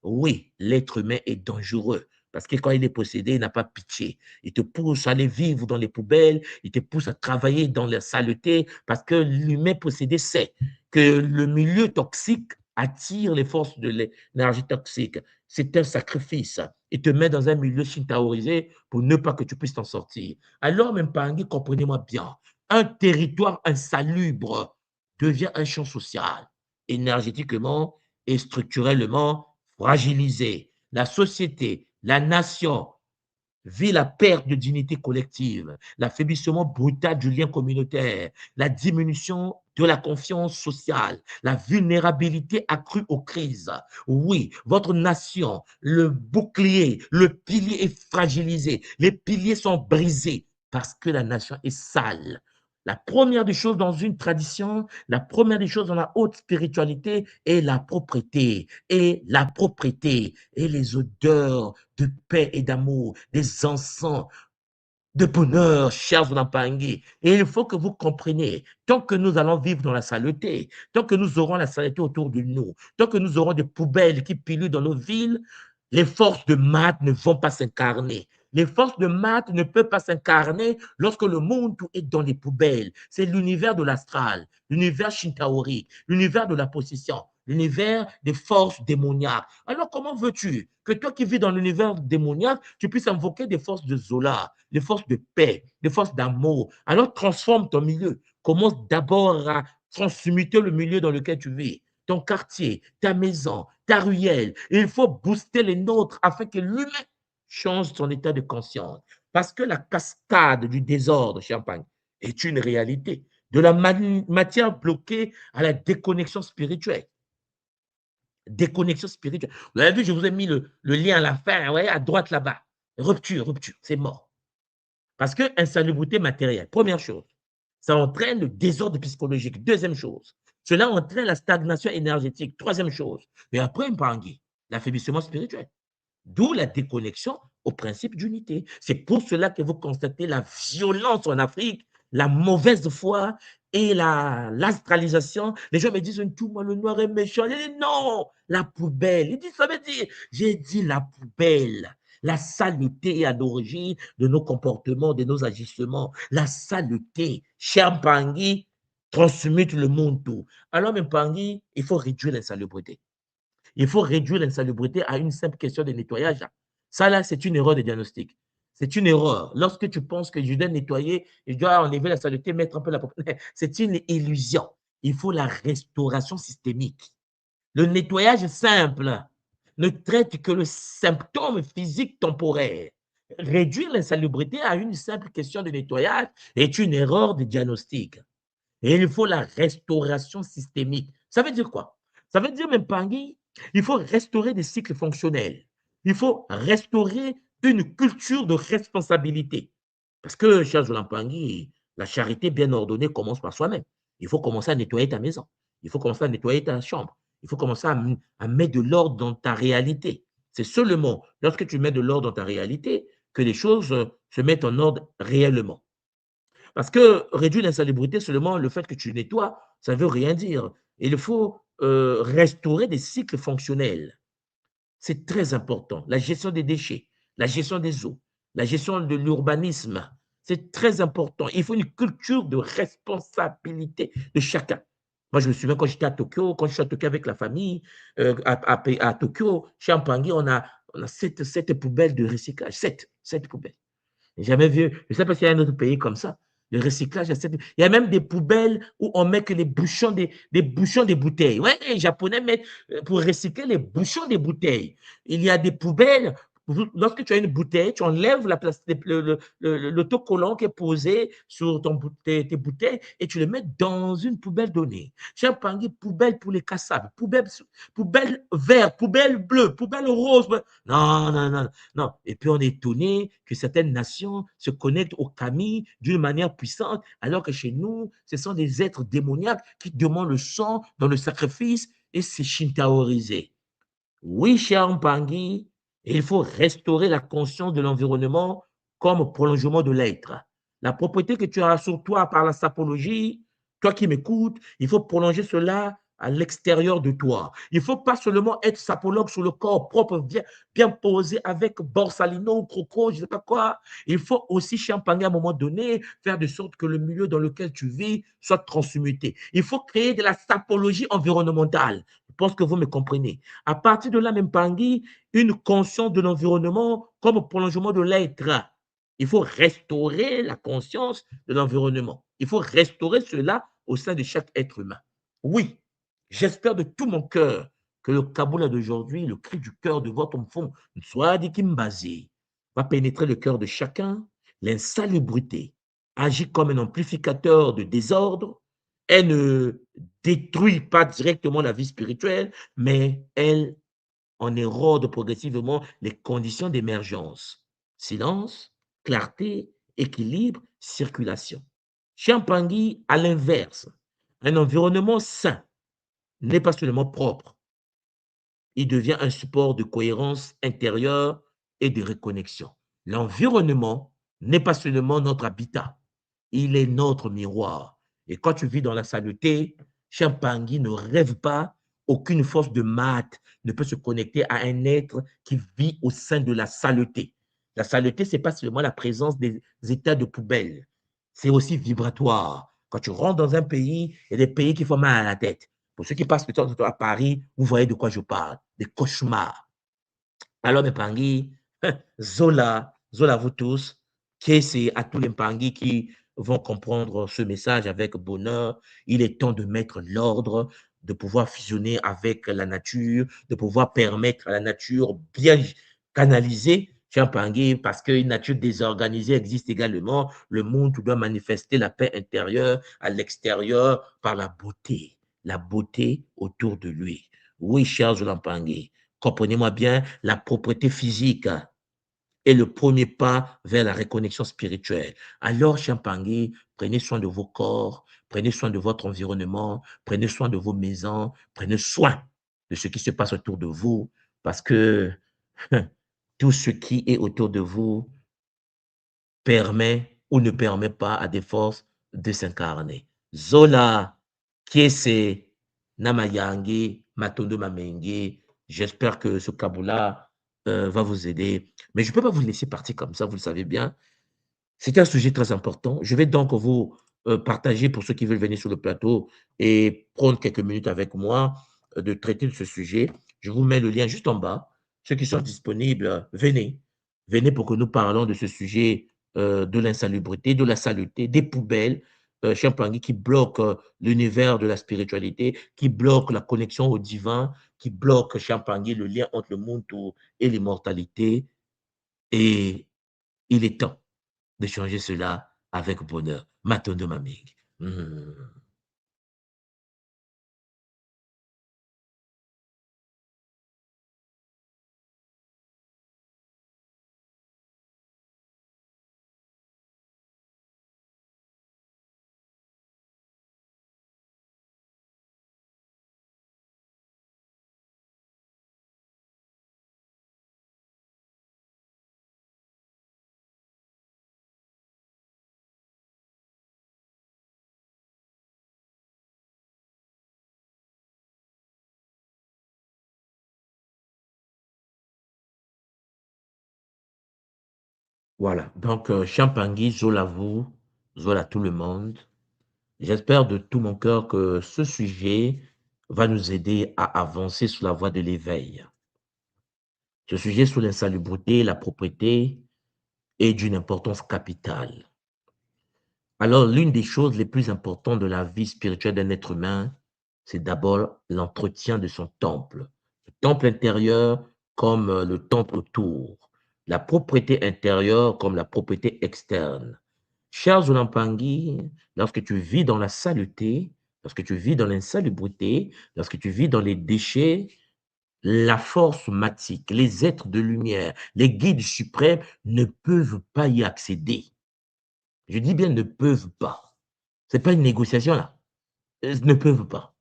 Oui, l'être humain est dangereux. Parce que quand il est possédé, il n'a pas pitié. Il te pousse à aller vivre dans les poubelles, il te pousse à travailler dans la saleté, parce que l'humain possédé sait que le milieu toxique attire les forces de l'énergie toxique. C'est un sacrifice. Il te met dans un milieu shintaorisé pour ne pas que tu puisses t'en sortir. Alors, même Pangui, comprenez-moi bien, un territoire insalubre devient un champ social, énergétiquement et structurellement fragilisé. La société, la nation vit la perte de dignité collective, l'affaiblissement brutal du lien communautaire, la diminution de la confiance sociale, la vulnérabilité accrue aux crises. Oui, votre nation, le bouclier, le pilier est fragilisé, les piliers sont brisés parce que la nation est sale. La première des choses dans une tradition, la première des choses dans la haute spiritualité est la propreté. Et la propreté et les odeurs de paix et d'amour, des encens, de bonheur, chers Nampangui. Et il faut que vous compreniez, tant que nous allons vivre dans la saleté, tant que nous aurons la saleté autour de nous, tant que nous aurons des poubelles qui piluent dans nos villes, les forces de maths ne vont pas s'incarner. Les forces de maths ne peuvent pas s'incarner lorsque le monde est dans les poubelles. C'est l'univers de l'astral, l'univers shintaorique, l'univers de la possession. l'univers des forces démoniaques. Alors, comment veux-tu que toi qui vis dans l'univers démoniaque, tu puisses invoquer des forces de Zola, des forces de paix, des forces d'amour? Alors, transforme ton milieu. Commence d'abord à transmuter le milieu dans lequel tu vis, ton quartier, ta maison, ta ruelle. Et il faut booster les nôtres afin que l'humain change son état de conscience. Parce que la cascade du désordre, Champagne, est une réalité. De la matière bloquée à la déconnexion spirituelle. Déconnexion spirituelle. Vous avez vu, je vous ai mis le lien à la fin, ouais, à droite là-bas. Rupture, rupture, c'est mort. Parce que insalubrité matérielle, première chose, ça entraîne le désordre psychologique. Deuxième chose, cela entraîne la stagnation énergétique. Troisième chose, et après, Mpangi, l'affaiblissement spirituel. D'où la déconnexion au principe d'unité. C'est pour cela que vous constatez la violence en Afrique, la mauvaise foi et l'astralisation. Les gens me disent, tout moi, le noir est méchant. Je dis, non, la poubelle. Il dit, ça veut dire, j'ai dit la poubelle. La saleté est à l'origine de nos comportements, de nos agissements. La saleté, cher Pangui, transmute le monde tout. Alors, Pangui, il faut réduire l'insalubrité. Il faut réduire l'insalubrité à une simple question de nettoyage. Ça, là, c'est une erreur de diagnostic. C'est une erreur. Lorsque tu penses que je dois nettoyer, je dois enlever la saleté, mettre un peu la propreté, c'est une illusion. Il faut la restauration systémique. Le nettoyage simple ne traite que le symptôme physique temporaire. Réduire l'insalubrité à une simple question de nettoyage est une erreur de diagnostic. Et il faut la restauration systémique. Ça veut dire quoi? Ça veut dire, même Pangui, il faut restaurer des cycles fonctionnels. Il faut restaurer une culture de responsabilité. Parce que, cher Jolan Pangui, la charité bien ordonnée commence par soi-même. Il faut commencer à nettoyer ta maison. Il faut commencer à nettoyer ta chambre. Il faut commencer à mettre de l'ordre dans ta réalité. C'est seulement lorsque tu mets de l'ordre dans ta réalité que les choses se mettent en ordre réellement. Parce que réduire l'insalubrité, seulement le fait que tu nettoies, ça ne veut rien dire. Il faut restaurer des cycles fonctionnels. C'est très important. La gestion des déchets, la gestion des eaux, la gestion de l'urbanisme, c'est très important. Il faut une culture de responsabilité de chacun. Moi, je me souviens quand j'étais à Tokyo, quand je suis à Tokyo avec la famille, à Tokyo, chez Ampangi, on a sept poubelles de recyclage. Sept poubelles. J'ai jamais vu, je ne sais pas s'il y a un autre pays comme ça. Le recyclage, il y a même des poubelles où on met que les bouchons des bouchons des bouteilles. Ouais, les Japonais mettent pour recycler les bouchons des bouteilles. Il y a des poubelles. Lorsque tu as une bouteille, tu enlèves l'autocollant qui est posé sur tes bouteilles et tu le mets dans une poubelle donnée. J'ai parlé poubelle pour les cassables, poubelle vert, poubelle bleue, poubelle rose. Non, non, non. Non. Et puis, on est étonné que certaines nations se connectent au kami d'une manière puissante, alors que chez nous, ce sont des êtres démoniaques qui demandent le sang dans le sacrifice et c'est shintaorisé. Oui, cher Mpangi, il faut restaurer la conscience de l'environnement comme prolongement de l'être. La propriété que tu as sur toi par la sapologie, toi qui m'écoutes, il faut prolonger cela à l'extérieur de toi. Il ne faut pas seulement être sapologue sur le corps propre, bien posé avec borsalino, croco, je ne sais pas quoi. Il faut aussi, champagne à un moment donné, faire de sorte que le milieu dans lequel tu vis soit transmuté. Il faut créer de la sapologie environnementale. Je pense que vous me comprenez. À partir de là, même Pangui, une conscience de l'environnement comme prolongement de l'être. Il faut restaurer la conscience de l'environnement. Il faut restaurer cela au sein de chaque être humain. Oui, j'espère de tout mon cœur que le Kaboula d'aujourd'hui, le cri du cœur de votre enfant, soit dit Kimbazi, va pénétrer le cœur de chacun. L'insalubrité agit comme un amplificateur de désordre. Elle ne détruit pas directement la vie spirituelle, mais elle en érode progressivement les conditions d'émergence. Silence, clarté, équilibre, circulation. Champangui, à l'inverse, un environnement sain n'est pas seulement propre, il devient un support de cohérence intérieure et de reconnexion. L'environnement n'est pas seulement notre habitat, il est notre miroir. Et quand tu vis dans la saleté, Champangui ne rêve pas, aucune force de maths ne peut se connecter à un être qui vit au sein de la saleté. La saleté, ce n'est pas seulement la présence des états de poubelle, c'est aussi vibratoire. Quand tu rentres dans un pays, il y a des pays qui font mal à la tête Pour ceux qui passent le temps à Paris, vous voyez de quoi je parle. Des cauchemars. Alors, mes pangis, Zola, Zola vous tous, que c'est à tous les pangis qui vont comprendre ce message avec bonheur. Il est temps de mettre l'ordre, de pouvoir fusionner avec la nature, de pouvoir permettre à la nature bien canalisée, cher pangui, parce qu'une nature désorganisée existe également. Le monde doit manifester la paix intérieure à l'extérieur par la beauté autour de lui. Oui, cher Zola Pangui, comprenez-moi bien, la propreté physique est le premier pas vers la reconnexion spirituelle. Alors, Champangui, prenez soin de vos corps, prenez soin de votre environnement, prenez soin de vos maisons, prenez soin de ce qui se passe autour de vous, parce que tout ce qui est autour de vous permet ou ne permet pas à des forces de s'incarner. Zola, Kiese, Namayangi, Matondo Mamenge, j'espère que ce Kabula va vous aider. Mais je ne peux pas vous laisser partir comme ça, vous le savez bien. C'est un sujet très important. Je vais donc vous partager, pour ceux qui veulent venir sur le plateau et prendre quelques minutes avec moi, de traiter de ce sujet. Je vous mets le lien juste en bas. Ceux qui sont disponibles, venez. Venez pour que nous parlons de ce sujet de l'insalubrité, de la saleté, des poubelles, Champangui, qui bloquent l'univers de la spiritualité, qui bloquent la connexion au divin, qui bloquent Champangui, le lien entre le monde et l'immortalité. Et il est temps de changer cela avec bonheur. Matondo Maming. Hmm. Voilà. Donc, Champangui, Zola vous, Zola tout le monde. J'espère de tout mon cœur que ce sujet va nous aider à avancer sur la voie de l'éveil. Ce sujet sur l'insalubrité, la propriété est d'une importance capitale. Alors, l'une des choses les plus importantes de la vie spirituelle d'un être humain, c'est d'abord l'entretien de son temple. Le temple intérieur comme le temple autour. La propriété intérieure comme la propriété externe. Cher Zolampangui, lorsque tu vis dans la saleté, lorsque tu vis dans l'insalubrité, lorsque tu vis dans les déchets, la force matique, les êtres de lumière, les guides suprêmes ne peuvent pas y accéder. Je dis bien ne peuvent pas. Ce n'est pas une négociation là. Ils ne peuvent pas.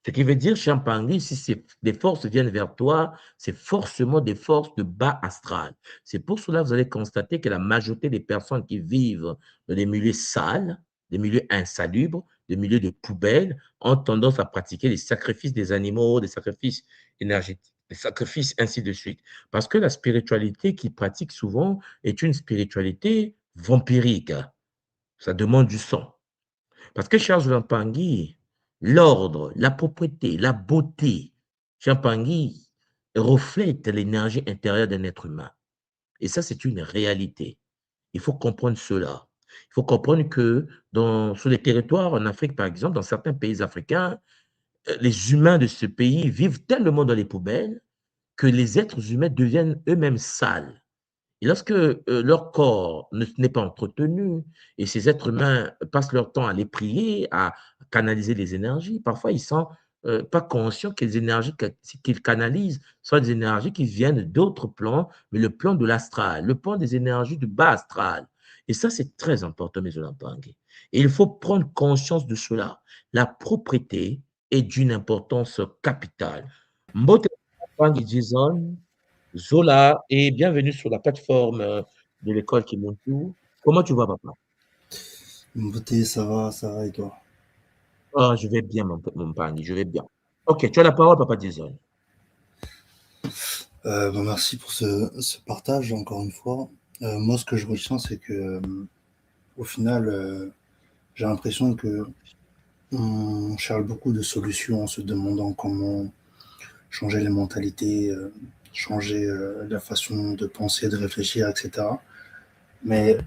Ce qui veut dire, Champangui, si des forces viennent vers toi, c'est forcément des forces de bas astral. C'est pour cela que vous allez constater que la majorité des personnes qui vivent dans des milieux sales, des milieux insalubres, des milieux de poubelles, ont tendance à pratiquer les sacrifices des animaux, des sacrifices énergétiques, des sacrifices ainsi de suite. Parce que la spiritualité qu'ils pratiquent souvent est une spiritualité vampirique. Ça demande du sang. Parce que Charles Champangui, l'ordre, la propreté, la beauté, Champangui reflète l'énergie intérieure d'un être humain. Et ça, c'est une réalité. Il faut comprendre cela. Il faut comprendre que sur les territoires en Afrique, par exemple, dans certains pays africains, les humains de ce pays vivent tellement dans les poubelles que les êtres humains deviennent eux-mêmes sales. Et lorsque leur corps n'est pas entretenu et ces êtres humains passent leur temps à les prier, à canaliser les énergies, parfois ils ne sont pas conscients que les énergies qu'ils canalisent sont des énergies qui viennent d'autres plans, mais le plan de l'astral, le plan des énergies du bas astral. Et ça, c'est très important, mes Olampangé. Et il faut prendre conscience de cela. La propriété est d'une importance capitale. Mbote Olampangé Jason, Zola, et bienvenue sur la plateforme de l'école Kimuntu. Comment tu vas, papa? Beauté, ça va et toi? Ah, je vais bien, mon pani, je vais bien. Ok, tu as la parole, papa Jason. Merci pour ce partage, encore une fois. Moi, ce que je retiens, c'est que, au final, j'ai l'impression que On cherche beaucoup de solutions en se demandant comment changer les mentalités, changer la façon de penser, de réfléchir, etc. Mais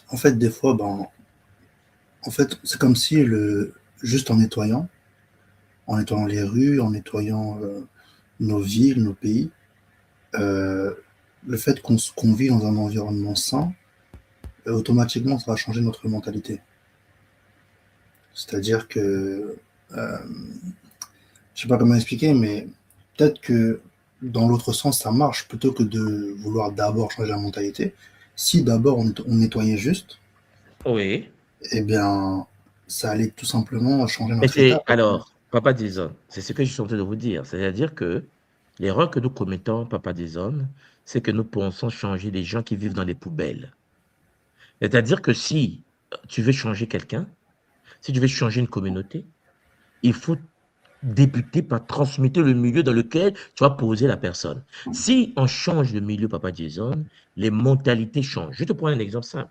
en fait, des fois, en fait, c'est comme si juste en nettoyant les rues, en nettoyant nos villes, nos pays, euh, le fait qu'on vit dans un environnement sain, automatiquement, ça va changer notre mentalité. C'est-à-dire que, euh, je sais pas comment expliquer, mais peut-être que dans l'autre sens, ça marche plutôt que de vouloir d'abord changer la mentalité. Si d'abord on nettoyait juste, Oui. eh bien, ça allait tout simplement changer Mais notre état. c'est alors, Papa Jason, c'est ce que je suis en train de vous dire. C'est-à-dire que l'erreur que nous commettons, Papa Jason, c'est que nous pensons changer les gens qui vivent dans les poubelles. C'est-à-dire que si tu veux changer quelqu'un, si tu veux changer une communauté, il faut débuter par transmettre le milieu dans lequel tu vas poser la personne. Si on change de milieu, Papa Jason, les mentalités changent. Je te prends un exemple simple.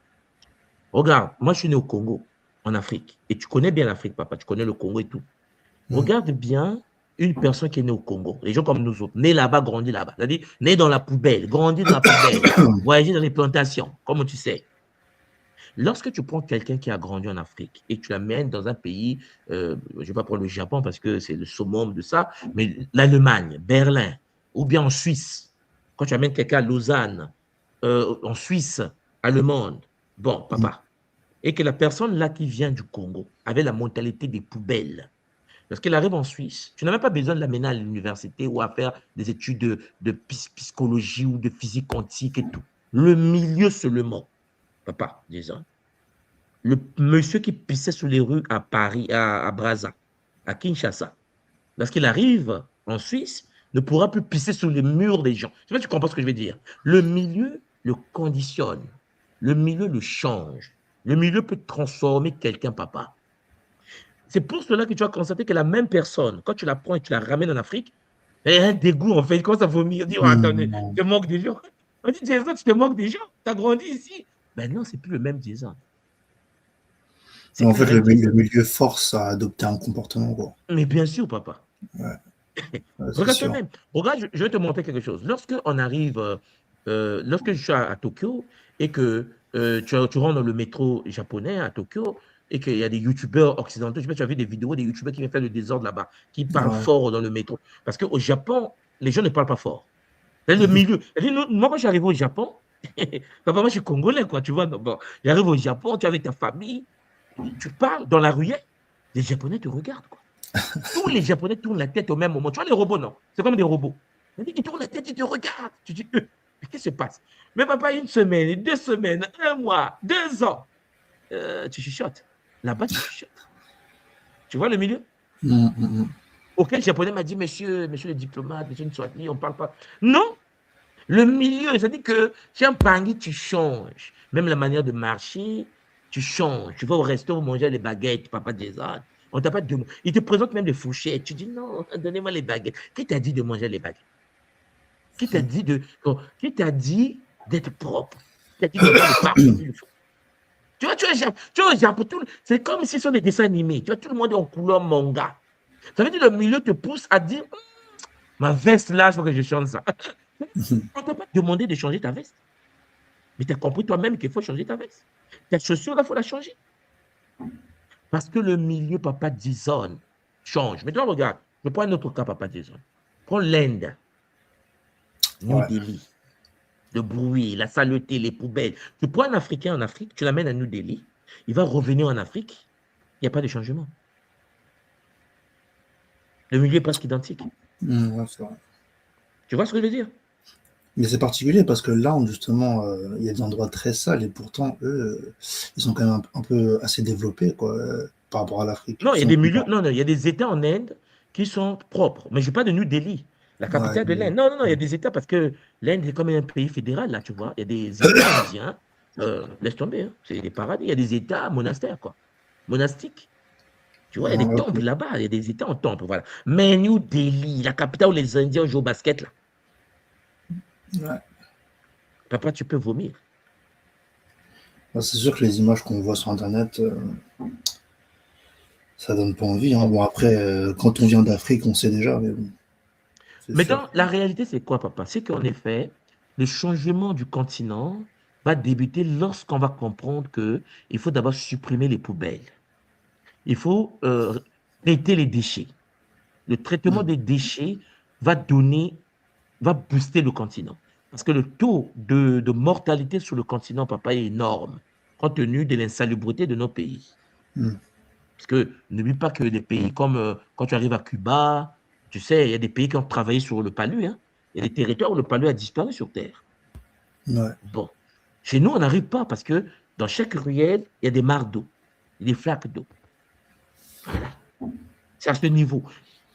Regarde, moi je suis né au Congo, en Afrique, et tu connais bien l'Afrique, papa, tu connais le Congo et tout. Mm. Regarde bien une personne qui est née au Congo, les gens comme nous autres, nés là-bas, grandis là-bas, c'est-à-dire nés dans la poubelle, grandis dans la poubelle, voyagés dans les plantations, comme tu sais. Lorsque tu prends quelqu'un qui a grandi en Afrique et que tu l'amènes dans un pays, je ne vais pas prendre le Japon parce que c'est le summum de ça, mais l'Allemagne, Berlin, ou bien en Suisse, quand tu amènes quelqu'un à Lausanne, en Suisse allemande, bon, Mm. papa, et que la personne là qui vient du Congo avait la mentalité des poubelles, lorsqu'elle arrive en Suisse, tu n'as même pas besoin de l'amener à l'université ou à faire des études de psychologie ou de physique quantique et tout. Le milieu seulement, papa, disons. Le monsieur qui pissait sur les rues à Paris, à Brazza, à Kinshasa, lorsqu'il arrive en Suisse, ne pourra plus pisser sur les murs des gens. Je sais pas si tu comprends ce que je veux dire. Le milieu le conditionne. Le milieu le change. Le milieu peut transformer quelqu'un, papa. C'est pour cela que tu vas constater que la même personne, quand tu la prends et tu la ramènes en Afrique, elle a un dégoût, en fait, il commence à vomir, dire, oh, attendez, Mm. tu te moques des gens. On dit, Jason, tu te moques des gens, tu as grandi ici. Ben non, c'est plus le même Jason. C'est En plus le fait, même le Jason. milieu force à adopter un comportement, quoi. Mais bien sûr, papa. Ouais, ouais, c'est Regarde sûr. toi-même. Regarde, je vais te montrer quelque chose. Lorsque on arrive, lorsque je suis à Tokyo et que tu rentres dans le métro japonais à Tokyo et qu'il y a des youtubeurs occidentaux, je sais pas si tu as vu des vidéos des youtubeurs qui viennent faire le désordre là-bas, qui parlent Ouais. fort dans le métro. Parce qu'au Japon, les gens ne parlent pas fort. C'est le milieu. Moi, quand j'arrive au Japon, papa, moi, je suis congolais, quoi, tu vois. Donc, bon, j'arrive au Japon, tu es avec ta famille, tu parles dans la ruelle, les Japonais te regardent, quoi. Tous les Japonais tournent la tête au même moment. Tu vois les robots, non? C'est comme des robots. Ils tournent la tête, ils te regardent. Tu dis, mais qu'est-ce qui se passe? Mais papa, une semaine, 2 semaines, un mois, 2 ans, tu chuchotes. Là-bas, tu chuchotes. Tu vois le milieu? Mm, mm, mm. Aucun Japonais m'a dit, monsieur le diplomate, monsieur Nswati, on ne parle pas. Non, le milieu, c'est-à-dire que si un pangui, tu changes. Même la manière de marcher, tu changes. Tu vas au resto manger les baguettes, papa Jason. On t'a pas demandé. Il te présente même les fourchettes. Tu dis non, donnez-moi les baguettes. Qui t'a dit de manger les baguettes? Qui t'a dit d'être propre? Qui t'a dit d'avoir le parfum qu'il faut? Tu vois, Japon, c'est comme si ce sont des dessins animés. Tu vois, tout le monde est en couleur manga. Ça veut dire que le milieu te pousse à dire, ma veste là, il faut que je change ça. On ne t'a pas demandé de changer ta veste. Mais tu as compris toi-même qu'il faut changer ta veste. Ta chaussure, là, il faut la changer. Parce que le milieu, papa Jason, change. Mais toi, regarde, je prends un autre cas, papa Jason. Prends l'Inde, New Ouais. Delhi, le bruit, la saleté, les poubelles. Tu prends un Africain en Afrique, tu l'amènes à New Delhi, il va revenir en Afrique, il n'y a pas de changement. Le milieu est presque identique. Mm, ouais, c'est vrai. Tu vois ce que je veux dire? Mais c'est particulier parce que là, justement, il y a des endroits très sales et pourtant, eux, ils sont quand même un peu assez développés, quoi, par rapport à l'Afrique. Non, il y a Si on des milieux, compare. non, non, il y a des États en Inde qui sont propres. Mais je ne parle pas de New Delhi, la Ouais, capitale de l'Inde. Non, non, non, il y a des États parce que l'Inde est comme un pays fédéral, là, tu vois. Il y a des États indiens, laisse tomber, hein, c'est des paradis. Il y a des États monastères, quoi. Monastiques. Tu vois, il y a des ouais, temples ok. là-bas, il y a des États en temple, voilà. Mais New Delhi, la capitale où les Indiens jouent au basket, là, Ouais. papa, tu peux vomir. Bah, c'est sûr que les images qu'on voit sur Internet, ça donne pas envie. Hein. Bon, après, quand on vient d'Afrique, on sait déjà, mais bon, c'est sûr. Maintenant, la réalité, c'est quoi, papa? C'est qu'en effet, le changement du continent va débuter lorsqu'on va comprendre qu'il faut d'abord supprimer les poubelles. Il faut traiter les déchets. Le traitement Mm. des déchets va booster le continent. Parce que le taux de mortalité sur le continent, papa, est énorme, compte tenu de l'insalubrité de nos pays. Mm. Parce que n'oublie pas que des pays comme quand tu arrives à Cuba, tu sais, il y a des pays qui ont travaillé sur le palu. Hein. Il y a des territoires où le palu a disparu sur Terre. Ouais. Bon, chez nous, on n'arrive pas parce que dans chaque ruelle, il y a des mares d'eau, des flaques d'eau. Voilà. C'est à ce niveau.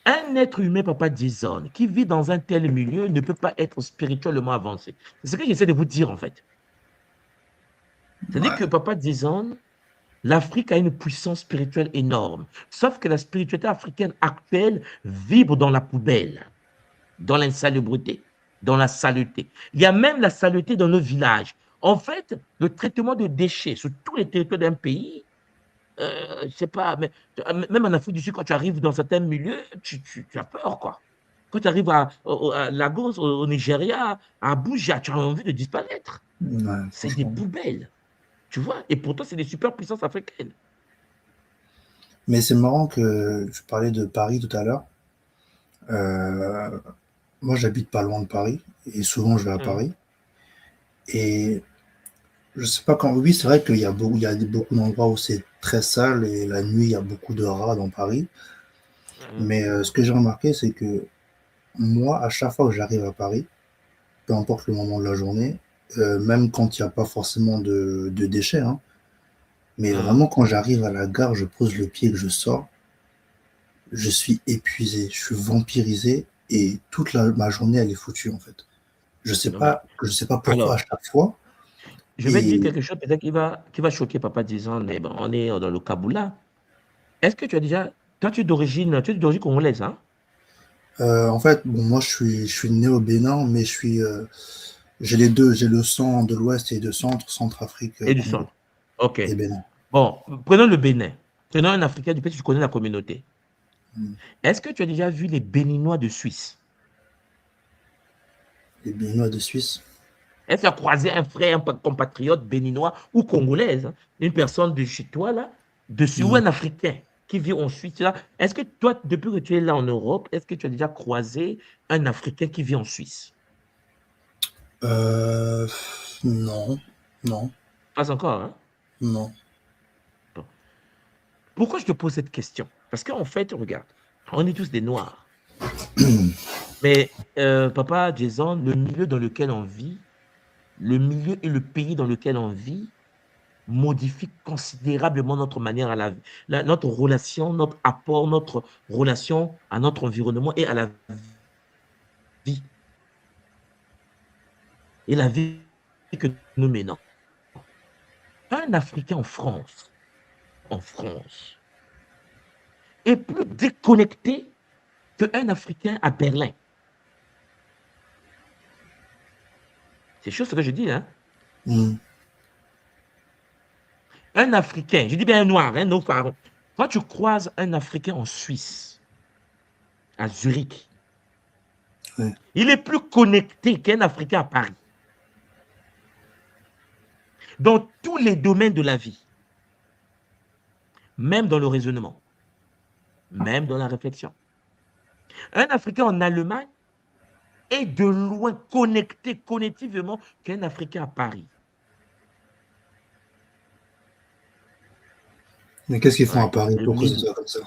Un être humain, papa Jason, qui vit dans un tel milieu ne peut pas être spirituellement avancé. C'est ce que j'essaie de vous dire, en fait. C'est-à-dire Ouais. que papa Jason, l'Afrique a une puissance spirituelle énorme. Sauf que la spiritualité africaine actuelle vibre dans la poubelle, dans l'insalubrité, dans la saleté. Il y a même la saleté dans nos villages. En fait, le traitement de déchets sur tous les territoires d'un pays, je ne sais pas, mais même en Afrique du Sud, quand tu arrives dans certains milieux, tu as peur, quoi. Quand tu arrives à Lagos, au Nigeria, à Abuja, tu as envie de disparaître. Ouais, C'est des franchement. poubelles, tu vois. Et pourtant, c'est des superpuissances africaines. Mais c'est marrant que tu parlais de Paris tout à l'heure. Euh, Moi, j'habite pas loin de Paris et souvent je vais à Mhm. Paris. Et je sais pas quand. Oui, c'est vrai qu'il y a beaucoup d'endroits où c'est très sale et la nuit, il y a beaucoup de rats dans Paris. Mhm. Mais ce que j'ai remarqué, c'est que moi, à chaque fois que j'arrive à Paris, peu importe le moment de la journée, même quand il n'y a pas forcément de déchets, hein, mais Mhm. vraiment quand j'arrive à la gare, je pose le pied, que je sors, je suis épuisé, je suis vampirisé et ma journée, elle est foutue en fait. Non, mais Je sais pas pourquoi à alors, chaque fois. je vais te dire Et quelque chose peut-être qui va choquer papa disant, mais bon, on est dans le Kaboula. Est-ce que tu as déjà, toi tu es d'origine congolaise, hein? en fait, bon, moi je suis né au Bénin, mais j'ai les deux, j'ai le sang de l'Ouest et de Centrafrique, Et du Congo centre. OK. et Bénin. Bon, prenons le Bénin. Prenons un Africain du pays, tu connais la communauté. Mm. Est-ce que tu as déjà vu les Béninois de Suisse? Les Béninois de Suisse. Est-ce que tu as croisé un frère, un compatriote béninois ou congolaise, hein, une personne de chez toi, là, dessus, ou Mm. un Africain qui vit en Suisse, là? Est-ce que toi, depuis que tu es là en Europe, est-ce que tu as déjà croisé un Africain qui vit en Suisse? Euh, non, non, Pas encore, hein? non. Bon. Pourquoi je te pose cette question? Parce qu'en fait, regarde, on est tous des Noirs. Mais papa Jason, le milieu dans lequel on vit, le milieu et le pays dans lequel on vit modifie considérablement notre manière à notre relation, notre apport, notre relation à notre environnement et à la vie et la vie que nous menons. Un Africain en France, est plus déconnecté qu'un Africain à Berlin. C'est chose ce que je dis, hein? Mm. Un Africain, je dis bien un noir, un noir. Quand tu croises un Africain en Suisse, à Zurich, Ouais. il est plus connecté qu'un Africain à Paris, dans tous les domaines de la vie, même dans le raisonnement, même dans la réflexion. Un Africain en Allemagne est de loin connecté cognitivement qu'un Africain à Paris. Mais qu'est-ce qu'ils font à Ouais, Paris le pour que ce milieu. soit comme ça?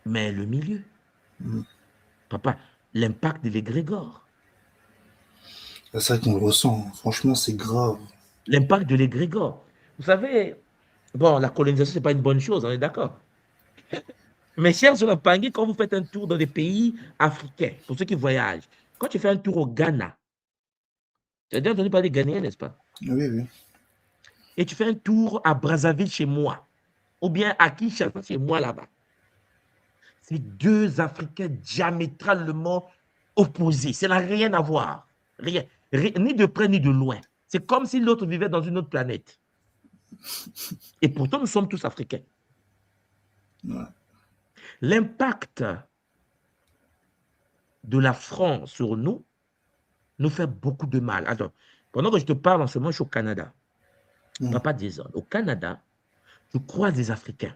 Mais le milieu, Mm. papa, l'impact de l'égrégore. C'est ça qu'on le ressent. Hein. Franchement, c'est grave. L'impact de l'égrégore. Vous savez, bon, la colonisation, ce n'est pas une bonne chose, on est d'accord. Mais chers Solapangui, quand vous faites un tour dans des pays africains, pour ceux qui voyagent, quand tu fais un tour au Ghana, tu as déjà entendu parler des Ghanéens, n'est-ce pas? Oui, oui. Et tu fais un tour à Brazzaville chez moi, ou bien à Kinshasa chez moi là-bas. C'est deux Africains diamétralement opposés. Ça n'a rien à voir. Rien. Ni de près ni de loin. C'est comme si l'autre vivait dans une autre planète. Et pourtant, nous sommes tous Africains. Ouais. L'impact de la France sur nous fait beaucoup de mal. Attends, pendant que je te parle en ce moment, je suis au Canada. Papa Jason, au Canada, je croise des Africains.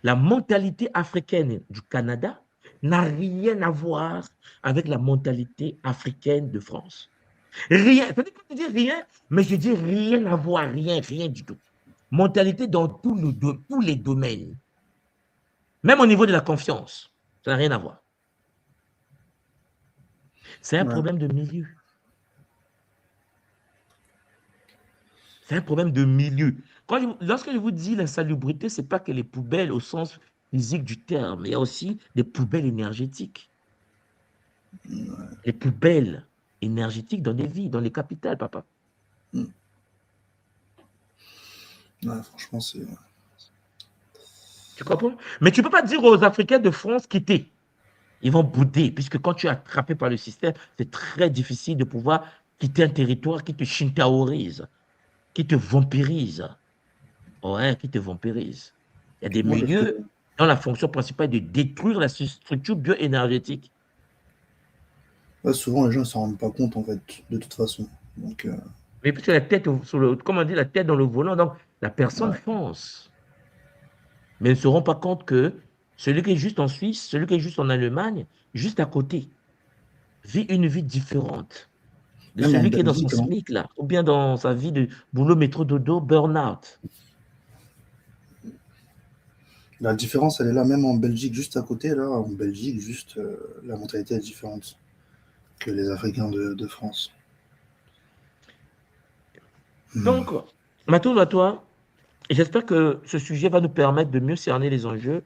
La mentalité africaine du Canada n'a rien à voir avec la mentalité africaine de France. Rien. C'est-à-dire que je dis rien, mais je dis rien à voir, rien du tout. Mentalité dans tous les domaines. Même au niveau de la confiance, ça n'a rien à voir. C'est un problème de milieu. C'est un problème de milieu. Lorsque je vous dis l'insalubrité, ce n'est pas que les poubelles au sens physique du terme, il y a aussi des poubelles énergétiques. Les poubelles énergétiques dans les villes, dans les capitales, papa. Ouais, franchement, c'est... Tu comprends? Mais tu ne peux pas dire aux Africains de France quitter. Ils vont bouder, puisque quand tu es attrapé par le système, c'est très difficile de pouvoir quitter un territoire qui te shintaorise, qui te vampirise. Ouais, qui te vampirise. Il y a des milieux dont la fonction principale est de détruire la structure bioénergétique. Souvent, les gens ne s'en rendent pas compte, en fait, de toute façon. Donc, mais puisque la tête, comme on dit, la tête dans le volant, donc la personne fonce. Mais ils ne se rendent pas compte que celui qui est juste en Suisse, celui qui est juste en Allemagne, juste à côté, vit une vie différente de même celui en qui est dans son Belgique, hein. SMIC, là, ou bien dans sa vie de boulot, métro, dodo, burn-out. La différence, elle est là, même en Belgique, juste à côté, là, en Belgique, juste, la mentalité est différente que les Africains de France. Donc, ma tourne à toi, et j'espère que ce sujet va nous permettre de mieux cerner les enjeux.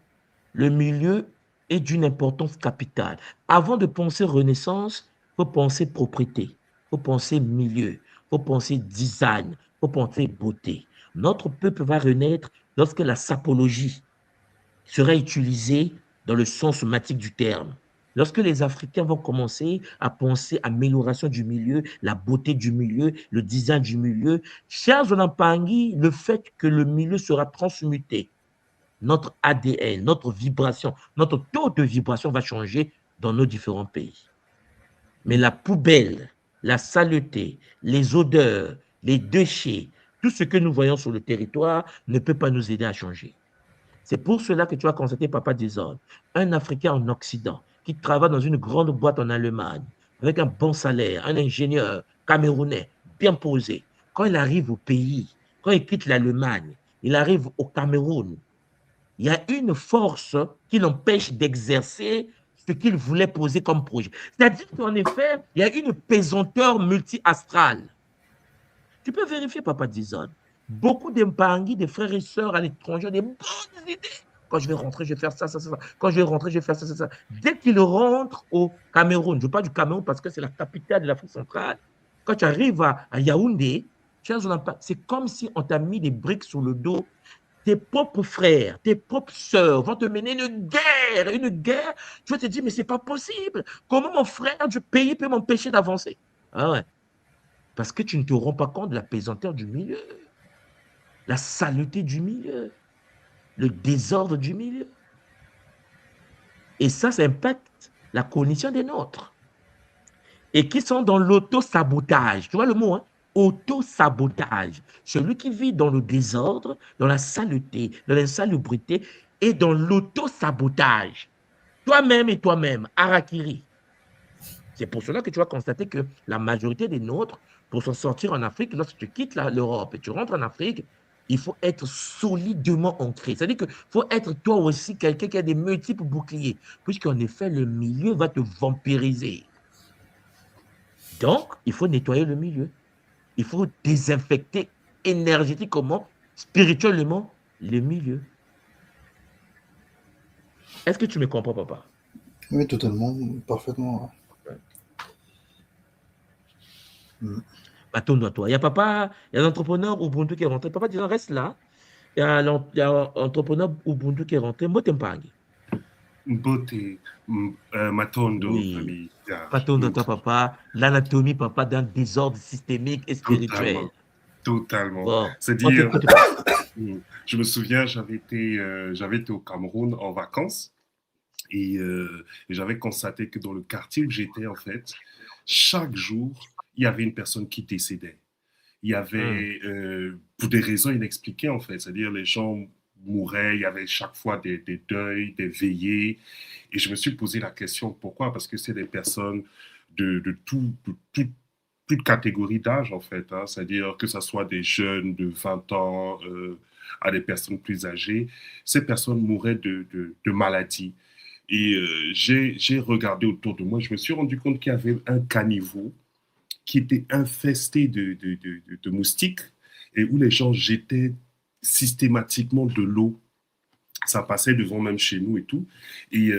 Le milieu est d'une importance capitale. Avant de penser renaissance, il faut penser propriété, il faut penser milieu, il faut penser design, il faut penser beauté. Notre peuple va renaître lorsque la sapologie sera utilisée dans le sens somatique du terme. Lorsque les Africains vont commencer à penser amélioration du milieu, la beauté du milieu, le design du milieu, chers Onampangi, le fait que le milieu sera transmuté, notre ADN, notre vibration, notre taux de vibration va changer dans nos différents pays. Mais la poubelle, la saleté, les odeurs, les déchets, tout ce que nous voyons sur le territoire ne peut pas nous aider à changer. C'est pour cela que tu as constaté, Papa Jason, un Africain en Occident qui travaille dans une grande boîte en Allemagne avec un bon salaire, un ingénieur camerounais bien posé. Quand il arrive au pays, quand il quitte l'Allemagne, il arrive au Cameroun, il y a une force qui l'empêche d'exercer ce qu'il voulait poser comme projet. C'est-à-dire qu'en effet, il y a une pesanteur multi-astrale. Tu peux vérifier, Papa Jason. Beaucoup d'Empangui, des frères et sœurs à l'étranger, des bonnes idées. Quand je vais rentrer, je vais faire ça. Quand je vais rentrer, je vais faire ça. Dès qu'ils rentrent au Cameroun, je parle du Cameroun parce que c'est la capitale de l'Afrique centrale, quand tu arrives à Yaoundé, c'est comme si on t'a mis des briques sur le dos. Tes propres frères, tes propres sœurs vont te mener une guerre. Tu vas te dire, mais c'est pas possible. Comment mon frère du pays peut m'empêcher d'avancer? Ah ouais. Parce que tu ne te rends pas compte de la pesanteur du milieu, la saleté du milieu, le désordre du milieu. Et ça impacte la cognition des nôtres. Et qui sont dans l'auto-sabotage. Tu vois le mot, hein? Auto-sabotage. Celui qui vit dans le désordre, dans la saleté, dans l'insalubrité et dans l'auto-sabotage. Toi-même et toi-même, Harakiri. C'est pour cela que tu vas constater que la majorité des nôtres, pour s'en sortir en Afrique, lorsque tu quittes l'Europe et tu rentres en Afrique, il faut être solidement ancré. C'est-à-dire qu'il faut être toi aussi quelqu'un qui a des multiples boucliers, puisqu'en effet, le milieu va te vampiriser. Donc, il faut nettoyer le milieu. Il faut désinfecter énergétiquement, spirituellement, le milieu. Est-ce que tu me comprends, papa? Oui, totalement, parfaitement. Tourne à toi. Il y a papa, il y a l'entrepreneur Ubuntu qui est rentré. Papa, dis reste là. Il y a l'entrepreneur Ubuntu qui est rentré. Mbotempangi. Beauté, Matondo, Oui. famille. Tourne à toi, papa. L'anatomie, papa, d'un désordre systémique et spirituel. Totalement. Bon. C'est-à-dire, je me souviens, j'avais été au Cameroun en vacances. Et j'avais constaté que dans le quartier où j'étais, en fait, chaque jour, il y avait une personne qui décédait. Il y Hmm. avait, pour des raisons inexpliquées, en fait, c'est-à-dire les gens mouraient, il y avait chaque fois des deuils, des veillées. Et je me suis posé la question, pourquoi? Parce que c'est des personnes de toute catégorie d'âge, en fait, hein. C'est-à-dire que ce soit des jeunes de 20 ans à des personnes plus âgées. Ces personnes mouraient de maladies. Et j'ai regardé autour de moi, je me suis rendu compte qu'il y avait un caniveau qui était infesté de moustiques et où les gens jetaient systématiquement de l'eau. Ça passait devant même chez nous et tout. Et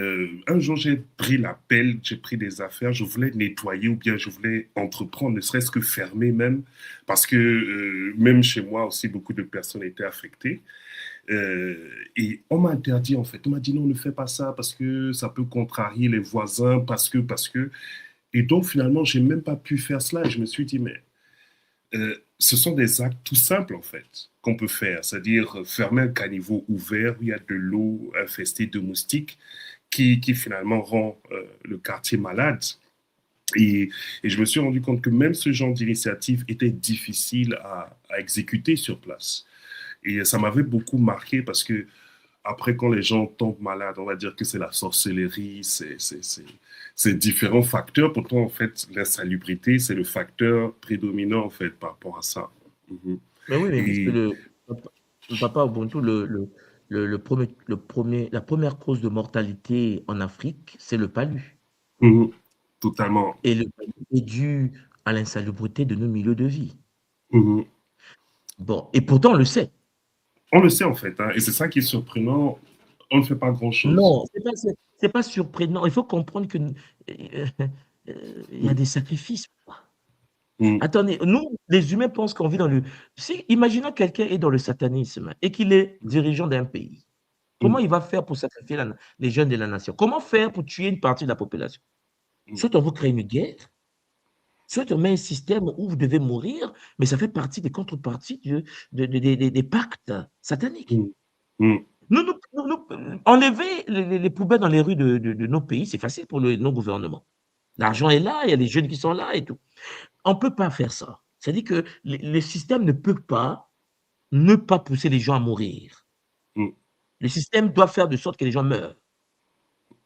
un jour, j'ai pris la pelle, j'ai pris des affaires, je voulais nettoyer ou bien je voulais entreprendre, ne serait-ce que fermer même, parce que même chez moi aussi, beaucoup de personnes étaient affectées. Et on m'a interdit en fait. On m'a dit non, ne fais pas ça parce que ça peut contrarier les voisins, parce que. Et donc finalement, j'ai même pas pu faire cela. Et je me suis dit, mais ce sont des actes tout simples en fait qu'on peut faire, c'est-à-dire fermer un caniveau ouvert où il y a de l'eau infestée de moustiques qui finalement rend le quartier malade. Et je me suis rendu compte que même ce genre d'initiative était difficile à exécuter sur place. Et ça m'avait beaucoup marqué parce que après, quand les gens tombent malades, on va dire que c'est la sorcellerie, c'est différents facteurs. Pourtant, en fait, l'insalubrité, c'est le facteur prédominant, en fait, par rapport à ça. Mhm. Mais oui, mais puisque Et le papa Ubuntu, la première cause de mortalité en Afrique, c'est le palu. mhm, totalement. Et le palu est dû à l'insalubrité de nos milieux de vie. Mhm. Bon, et pourtant, on le sait. On le sait, en fait, hein, et c'est ça qui est surprenant. On ne fait pas grand-chose. Non, c'est pas surprenant. Il faut comprendre que il y a des sacrifices. Mhm. Attendez, nous, les humains pensent qu'on vit dans le. Si, imaginons quelqu'un est dans le satanisme et qu'il est dirigeant d'un pays. Comment Mhm. il va faire pour sacrifier les jeunes de la nation? Comment faire pour tuer une partie de la population? Soit on vous crée une guerre, soit on met un système où vous devez mourir, mais ça fait partie des contreparties des pactes sataniques. Mhm. Mhm. Enlever les poubelles dans les rues de nos pays, c'est facile pour nos gouvernements. L'argent est là, il y a les jeunes qui sont là et tout. On ne peut pas faire ça. C'est-à-dire que le système ne peut pas ne pas pousser les gens à mourir. Mhm. Le système doit faire de sorte que les gens meurent.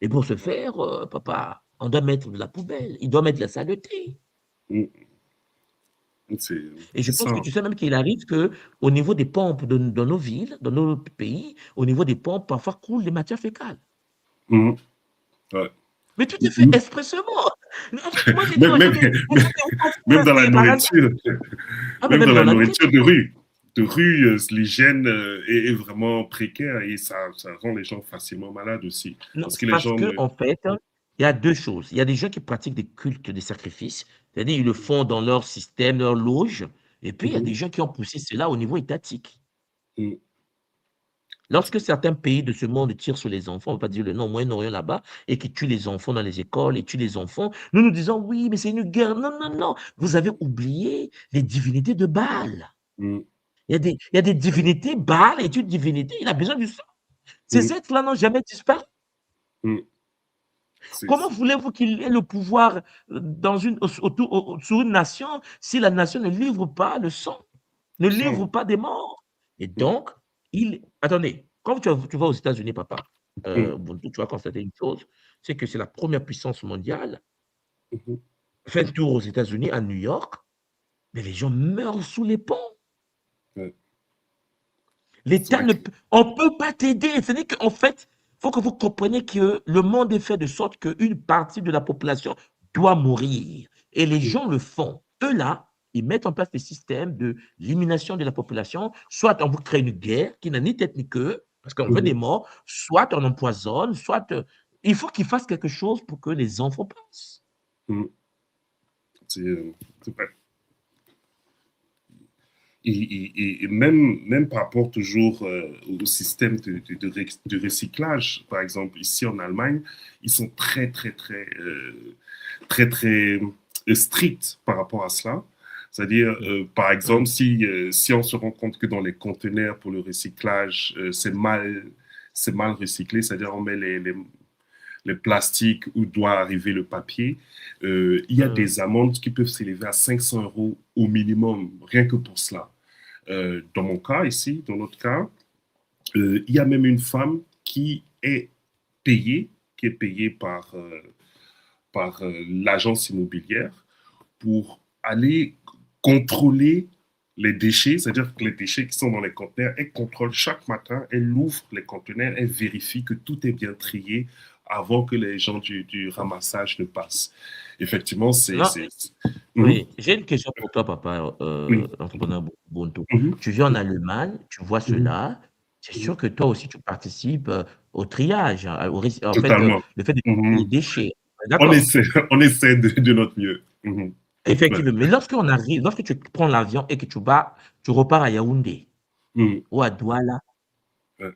Et pour ce faire, papa, on doit mettre de la poubelle, il doit mettre de la saleté. Mhm. C'est Et je c'est pense ça. que tu sais même qu'il arrive qu'au niveau des pompes dans nos villes, dans nos pays, au niveau des pompes, parfois coulent des matières fécales. Mhm. Ouais. Mais tout est fait expressément. En fait, moi j'ai dit, Même, même, même dans la nourriture. Ah, mais Même même dans dans la la nourriture. nourriture de rue, l'hygiène est vraiment précaire et ça rend les gens facilement malades aussi. Non, Parce que c'est les parce gens que ne... en fait, il y a deux choses. Il y a des gens qui pratiquent des cultes, des sacrifices, c'est-à-dire ils le font dans leur système, leur loge, et puis il y a des Mhm, gens qui ont poussé cela au niveau étatique. mhm, Lorsque certains pays de ce monde tirent sur les enfants, on ne va pas dire le nom, Moyen-Orient là-bas, et qui tuent les enfants dans les écoles et tuent les enfants, nous disons oui, mais c'est une guerre. Non, non, non. Vous avez oublié les divinités de Baal. mhm, Il y a des divinités, Baal est une divinité, il a besoin du sang. Ces mhm, êtres-là n'ont jamais disparu. mhm. Comment voulez-vous qu'il ait le pouvoir sur une nation si la nation ne livre pas le sang, ne livre Sang. pas des morts? Et Mhm, donc, attendez, quand tu vas aux États-Unis, papa, mhm, tu vas constater une chose, c'est que c'est la première puissance mondiale. mhm. Fait le tour aux États-Unis, à New York, mais les gens meurent sous les ponts. Ouais. C'est L'État vrai ne que... peut, on ne peut pas t'aider. C'est-à-dire qu'en fait, il faut que vous compreniez que le monde est fait de sorte qu'une partie de la population doit mourir. Et les Mhm, gens le font. Eux là, ils mettent en place des systèmes de l'élimination de la population. Soit on vous crée une guerre qui n'a ni tête ni queue, parce qu'on veut des mhm, morts, soit on empoisonne, soit il faut qu'ils fassent quelque chose pour que les enfants passent. mhm. C'est vrai. Et même par rapport toujours au système de recyclage, par exemple, ici en Allemagne, ils sont très stricts par rapport à cela. C'est-à-dire, par exemple, Mhm. si on se rend compte que dans les conteneurs pour le recyclage, c'est mal recyclé, c'est-à-dire on met les plastiques où doit arriver le papier, il y a des amendes qui peuvent s'élever à 500 € au minimum, rien que pour cela. Dans mon cas ici, dans notre cas, il y a même une femme qui est payée par l'agence immobilière pour aller contrôler les déchets, c'est-à-dire que les déchets qui sont dans les conteneurs, elle contrôle chaque matin, elle ouvre les conteneurs, elle vérifie que tout est bien trié avant que les gens du ramassage ne passent. Effectivement, c'est... Non, oui, j'ai une question pour toi, papa, Oui. entrepreneur Ubuntu. Mhm. Tu vis en Allemagne, tu vois Mhm. cela, c'est sûr que toi aussi tu participes au triage, hein, en fait, Totalement. le fait de trier les Mhm. déchets. On D'accord? essaie, on essaie de notre mieux. Mhm. Ouais. Effectivement. Mais lorsque tu prends l'avion et que tu repars à Yaoundé Mhm. ou à Douala, Ouais.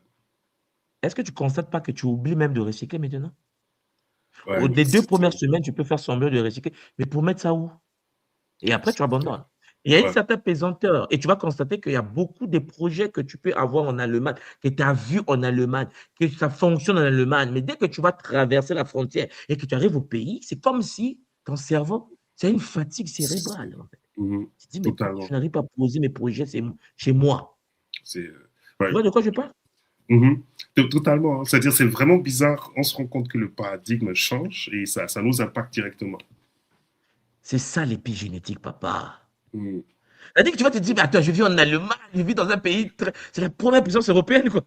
est-ce que tu constates pas que tu oublies même de recycler maintenant? Ouais, Des 2 premières semaines, tu peux faire semblant de recycler, mais pour mettre ça où? Et après, tu abandonnes. Il y a une ouais. certaine pesanteur et tu vas constater qu'il y a beaucoup de projets que tu peux avoir en Allemagne, que tu as vu en Allemagne, que ça fonctionne en Allemagne. Mais dès que tu vas traverser la frontière et que tu arrives au pays, c'est comme si ton cerveau, c'est une fatigue cérébrale, en fait. Mhm. Tu te dis: «Mais pourquoi Totalement. je n'arrive pas à poser mes projets chez moi?» C'est, Tu ouais. vois de quoi je parle? Mhm. Totalement, hein. C'est-à-dire, c'est vraiment bizarre. On se rend compte que le paradigme change et ça nous impacte directement. C'est ça l'épigénétique, papa. Mhm. C'est-à-dire que tu vas te dire: «Mais attends, je vis en Allemagne, je vis dans un pays très c'est la première puissance européenne, quoi».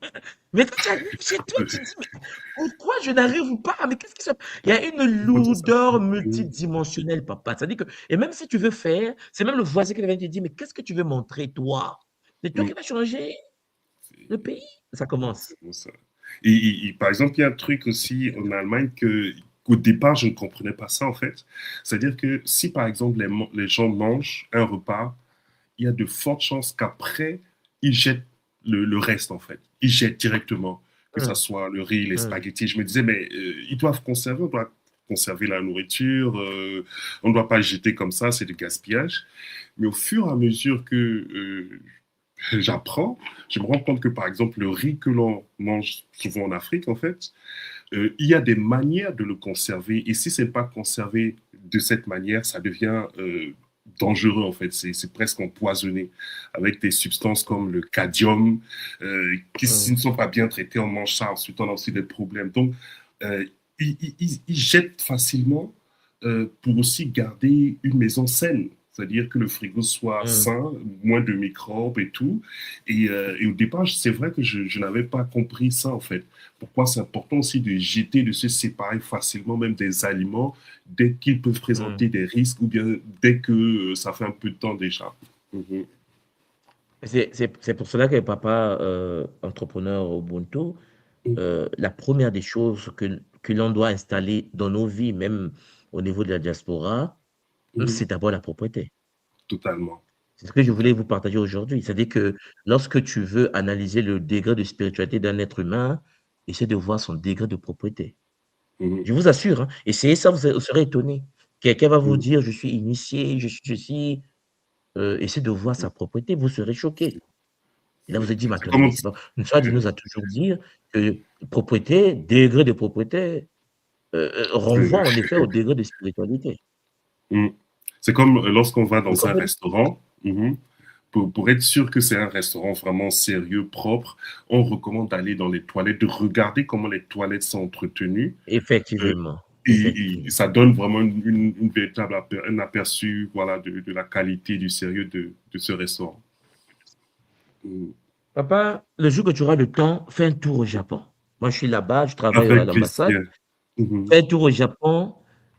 Mais quand tu arrives chez toi, tu te dis: «Mais pourquoi je n'arrive pas? Mais qu'est-ce qui se» il y a une C'est ça. lourdeur Mhm. multidimensionnelle, papa. C'est-à-dire que et même si tu veux faire, c'est même le voisin qui vient te dire: «Mais qu'est-ce que tu veux montrer, toi? C'est toi Mhm. qui vas changer le pays». Ça commence. C'est bon, ça. Par exemple, il y a un truc aussi en Allemagne qu'au départ, je ne comprenais pas ça, en fait. C'est-à-dire que si, par exemple, les gens mangent un repas, il y a de fortes chances qu'après, ils jettent le reste, en fait. Ils jettent directement, que ce Mmh, soit le riz, les mmh, spaghettis. Je me disais, mais ils doivent conserver, on doit conserver la nourriture, on ne doit pas jeter comme ça, c'est du gaspillage. Mais au fur et à mesure que j'apprends, je me rends compte que, par exemple, le riz que l'on mange souvent en Afrique, en fait, il y a des manières de le conserver. Et si ce n'est pas conservé de cette manière, ça devient dangereux, en fait. C'est presque empoisonné avec des substances comme le cadmium, qui, s'ils mmh, ne sont pas bien traités, on mange ça, ensuite on a aussi des problèmes. Donc, euh, ils jettent facilement pour aussi garder une maison saine. C'est-à-dire que le frigo soit mmh. sain, moins de microbes et tout. Et au départ, c'est vrai que je n'avais pas compris ça, en fait. Pourquoi c'est important aussi de jeter, de se séparer facilement même des aliments dès qu'ils peuvent Mmh. présenter des risques ou bien dès que ça fait un peu de temps déjà. Mhm. C'est pour cela que papa, entrepreneur Ubuntu, la première des choses que l'on doit installer dans nos vies, même au niveau de la diaspora, Mhm. c'est d'abord la propreté. Totalement. C'est ce que je voulais vous partager aujourd'hui. C'est-à-dire que lorsque tu veux analyser le degré de spiritualité d'un être humain, essaie de voir son degré de propreté. Mhm. Je vous assure, hein, essayez ça, vous serez étonné. Quelqu'un va vous Mhm. dire: «Je suis initié, je suis ceci», essayez de voir sa propreté, vous serez choqué. Et là, vous Oui. vous dit: «Mais C'est attendez, comme... mais c'est pas» Nusrat, il nous a toujours dit que propreté, degré de propreté, renvoie en effet au degré de spiritualité. Mm. C'est comme lorsqu'on va Vous dans un comprenez? restaurant, pour être sûr que c'est un restaurant vraiment sérieux, propre, on recommande d'aller dans les toilettes, de regarder comment les toilettes sont entretenues. Euh, Effectivement, et effectivement. ça donne vraiment une véritable un aperçu, voilà, de la qualité, du sérieux de ce restaurant. Mm. Papa, le jour que tu auras le temps, fais un tour au Japon. Moi, je suis là-bas, je travaille à Avec l'ambassade. plaisir. Mhm. Fais un tour au Japon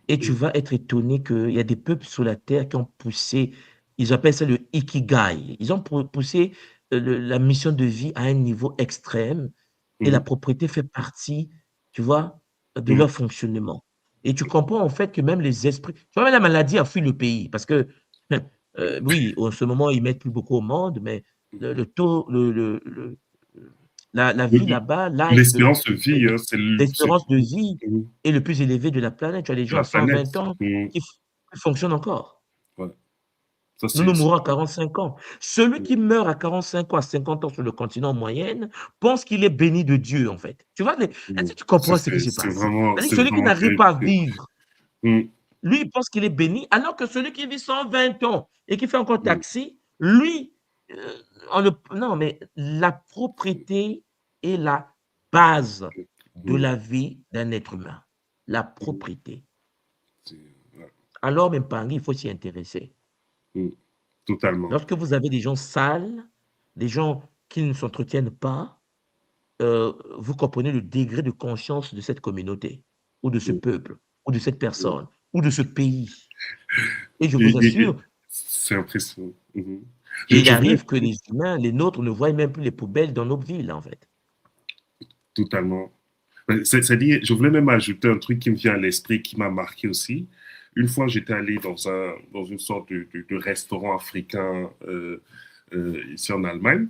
et tu vas être étonné qu'il y a des peuples sur la terre qui ont poussé, ils appellent ça le ikigai. Ils ont poussé la mission de vie à un niveau extrême et la Mhm. propriété fait partie, tu vois, de Mhm. leur fonctionnement. Et tu comprends en fait que même les esprits, tu vois, même la maladie a fui le pays parce que, oui, en ce moment, ils mettent plus beaucoup au monde, mais le taux, la vie Oui, là-bas, l'âge l'espérance de vie, hein, c'est l'espérance de vie mhm, est le plus élevé de la planète. Tu as des de gens la à planète. 120 ans Mhm. qui fonctionnent encore. Ouais. Ça, Nous nous c'est mourons à 45 ans. Celui qui meurt à 45 ans, à 50 ans sur le continent en moyenne, pense qu'il est béni de Dieu, en fait. Tu vois, est-ce que tu ça, comprends ce qui se passe? C'est-à-dire c'est celui qui vraiment n'arrive terrible. pas à vivre, Mm, lui, il pense qu'il est béni, alors que celui qui vit 120 ans et qui fait encore mm, taxi, lui, non, mais la propriété est la base de mm, la vie d'un être humain. La mm. propriété. C'est- ouais, Alors, même Paris, il faut s'y intéresser. mm, totalement. Lorsque vous avez des gens sales, des gens qui ne s'entretiennent pas, vous comprenez le degré de conscience de cette communauté, ou de ce Mm, peuple, ou de cette mm. personne, ou de ce pays. Et je vous Et assure, c'est impressionnant. Mhm. il Je voulais arrive que les humains, les nôtres, ne voient même plus les poubelles dans nos villes, en fait. totalement. C'est-à-dire, je voulais même ajouter un truc qui me vient à l'esprit, qui m'a marqué aussi. Une fois, j'étais allé dans une sorte de restaurant africain ici en Allemagne,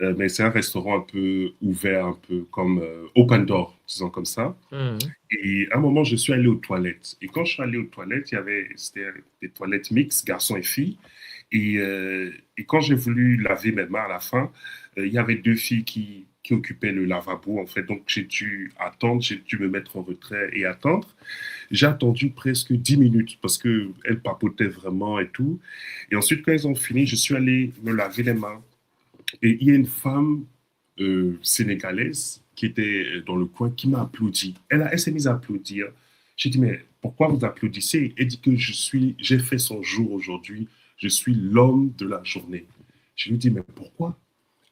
mais c'est un restaurant un peu ouvert, un peu comme open door, disons comme ça. Mhm. Et à un moment, je suis allé aux toilettes. Et quand je suis allé aux toilettes, c'était des toilettes mixtes, garçons et filles. Et quand j'ai voulu laver mes mains à la fin, il y avait deux filles qui occupaient le lavabo, en fait. Donc, j'ai dû attendre, j'ai dû me mettre en retrait et attendre. J'ai attendu presque 10 minutes parce qu'elles papotaient vraiment et tout. Et ensuite, quand elles ont fini, je suis allé me laver les mains. Et il y a une femme sénégalaise qui était dans le coin qui m'a applaudi. Elle s'est mise à applaudir. J'ai dit, mais pourquoi vous applaudissez? Elle dit que j'ai fait son jour aujourd'hui. Je suis l'homme de la journée. Je lui dis, mais pourquoi?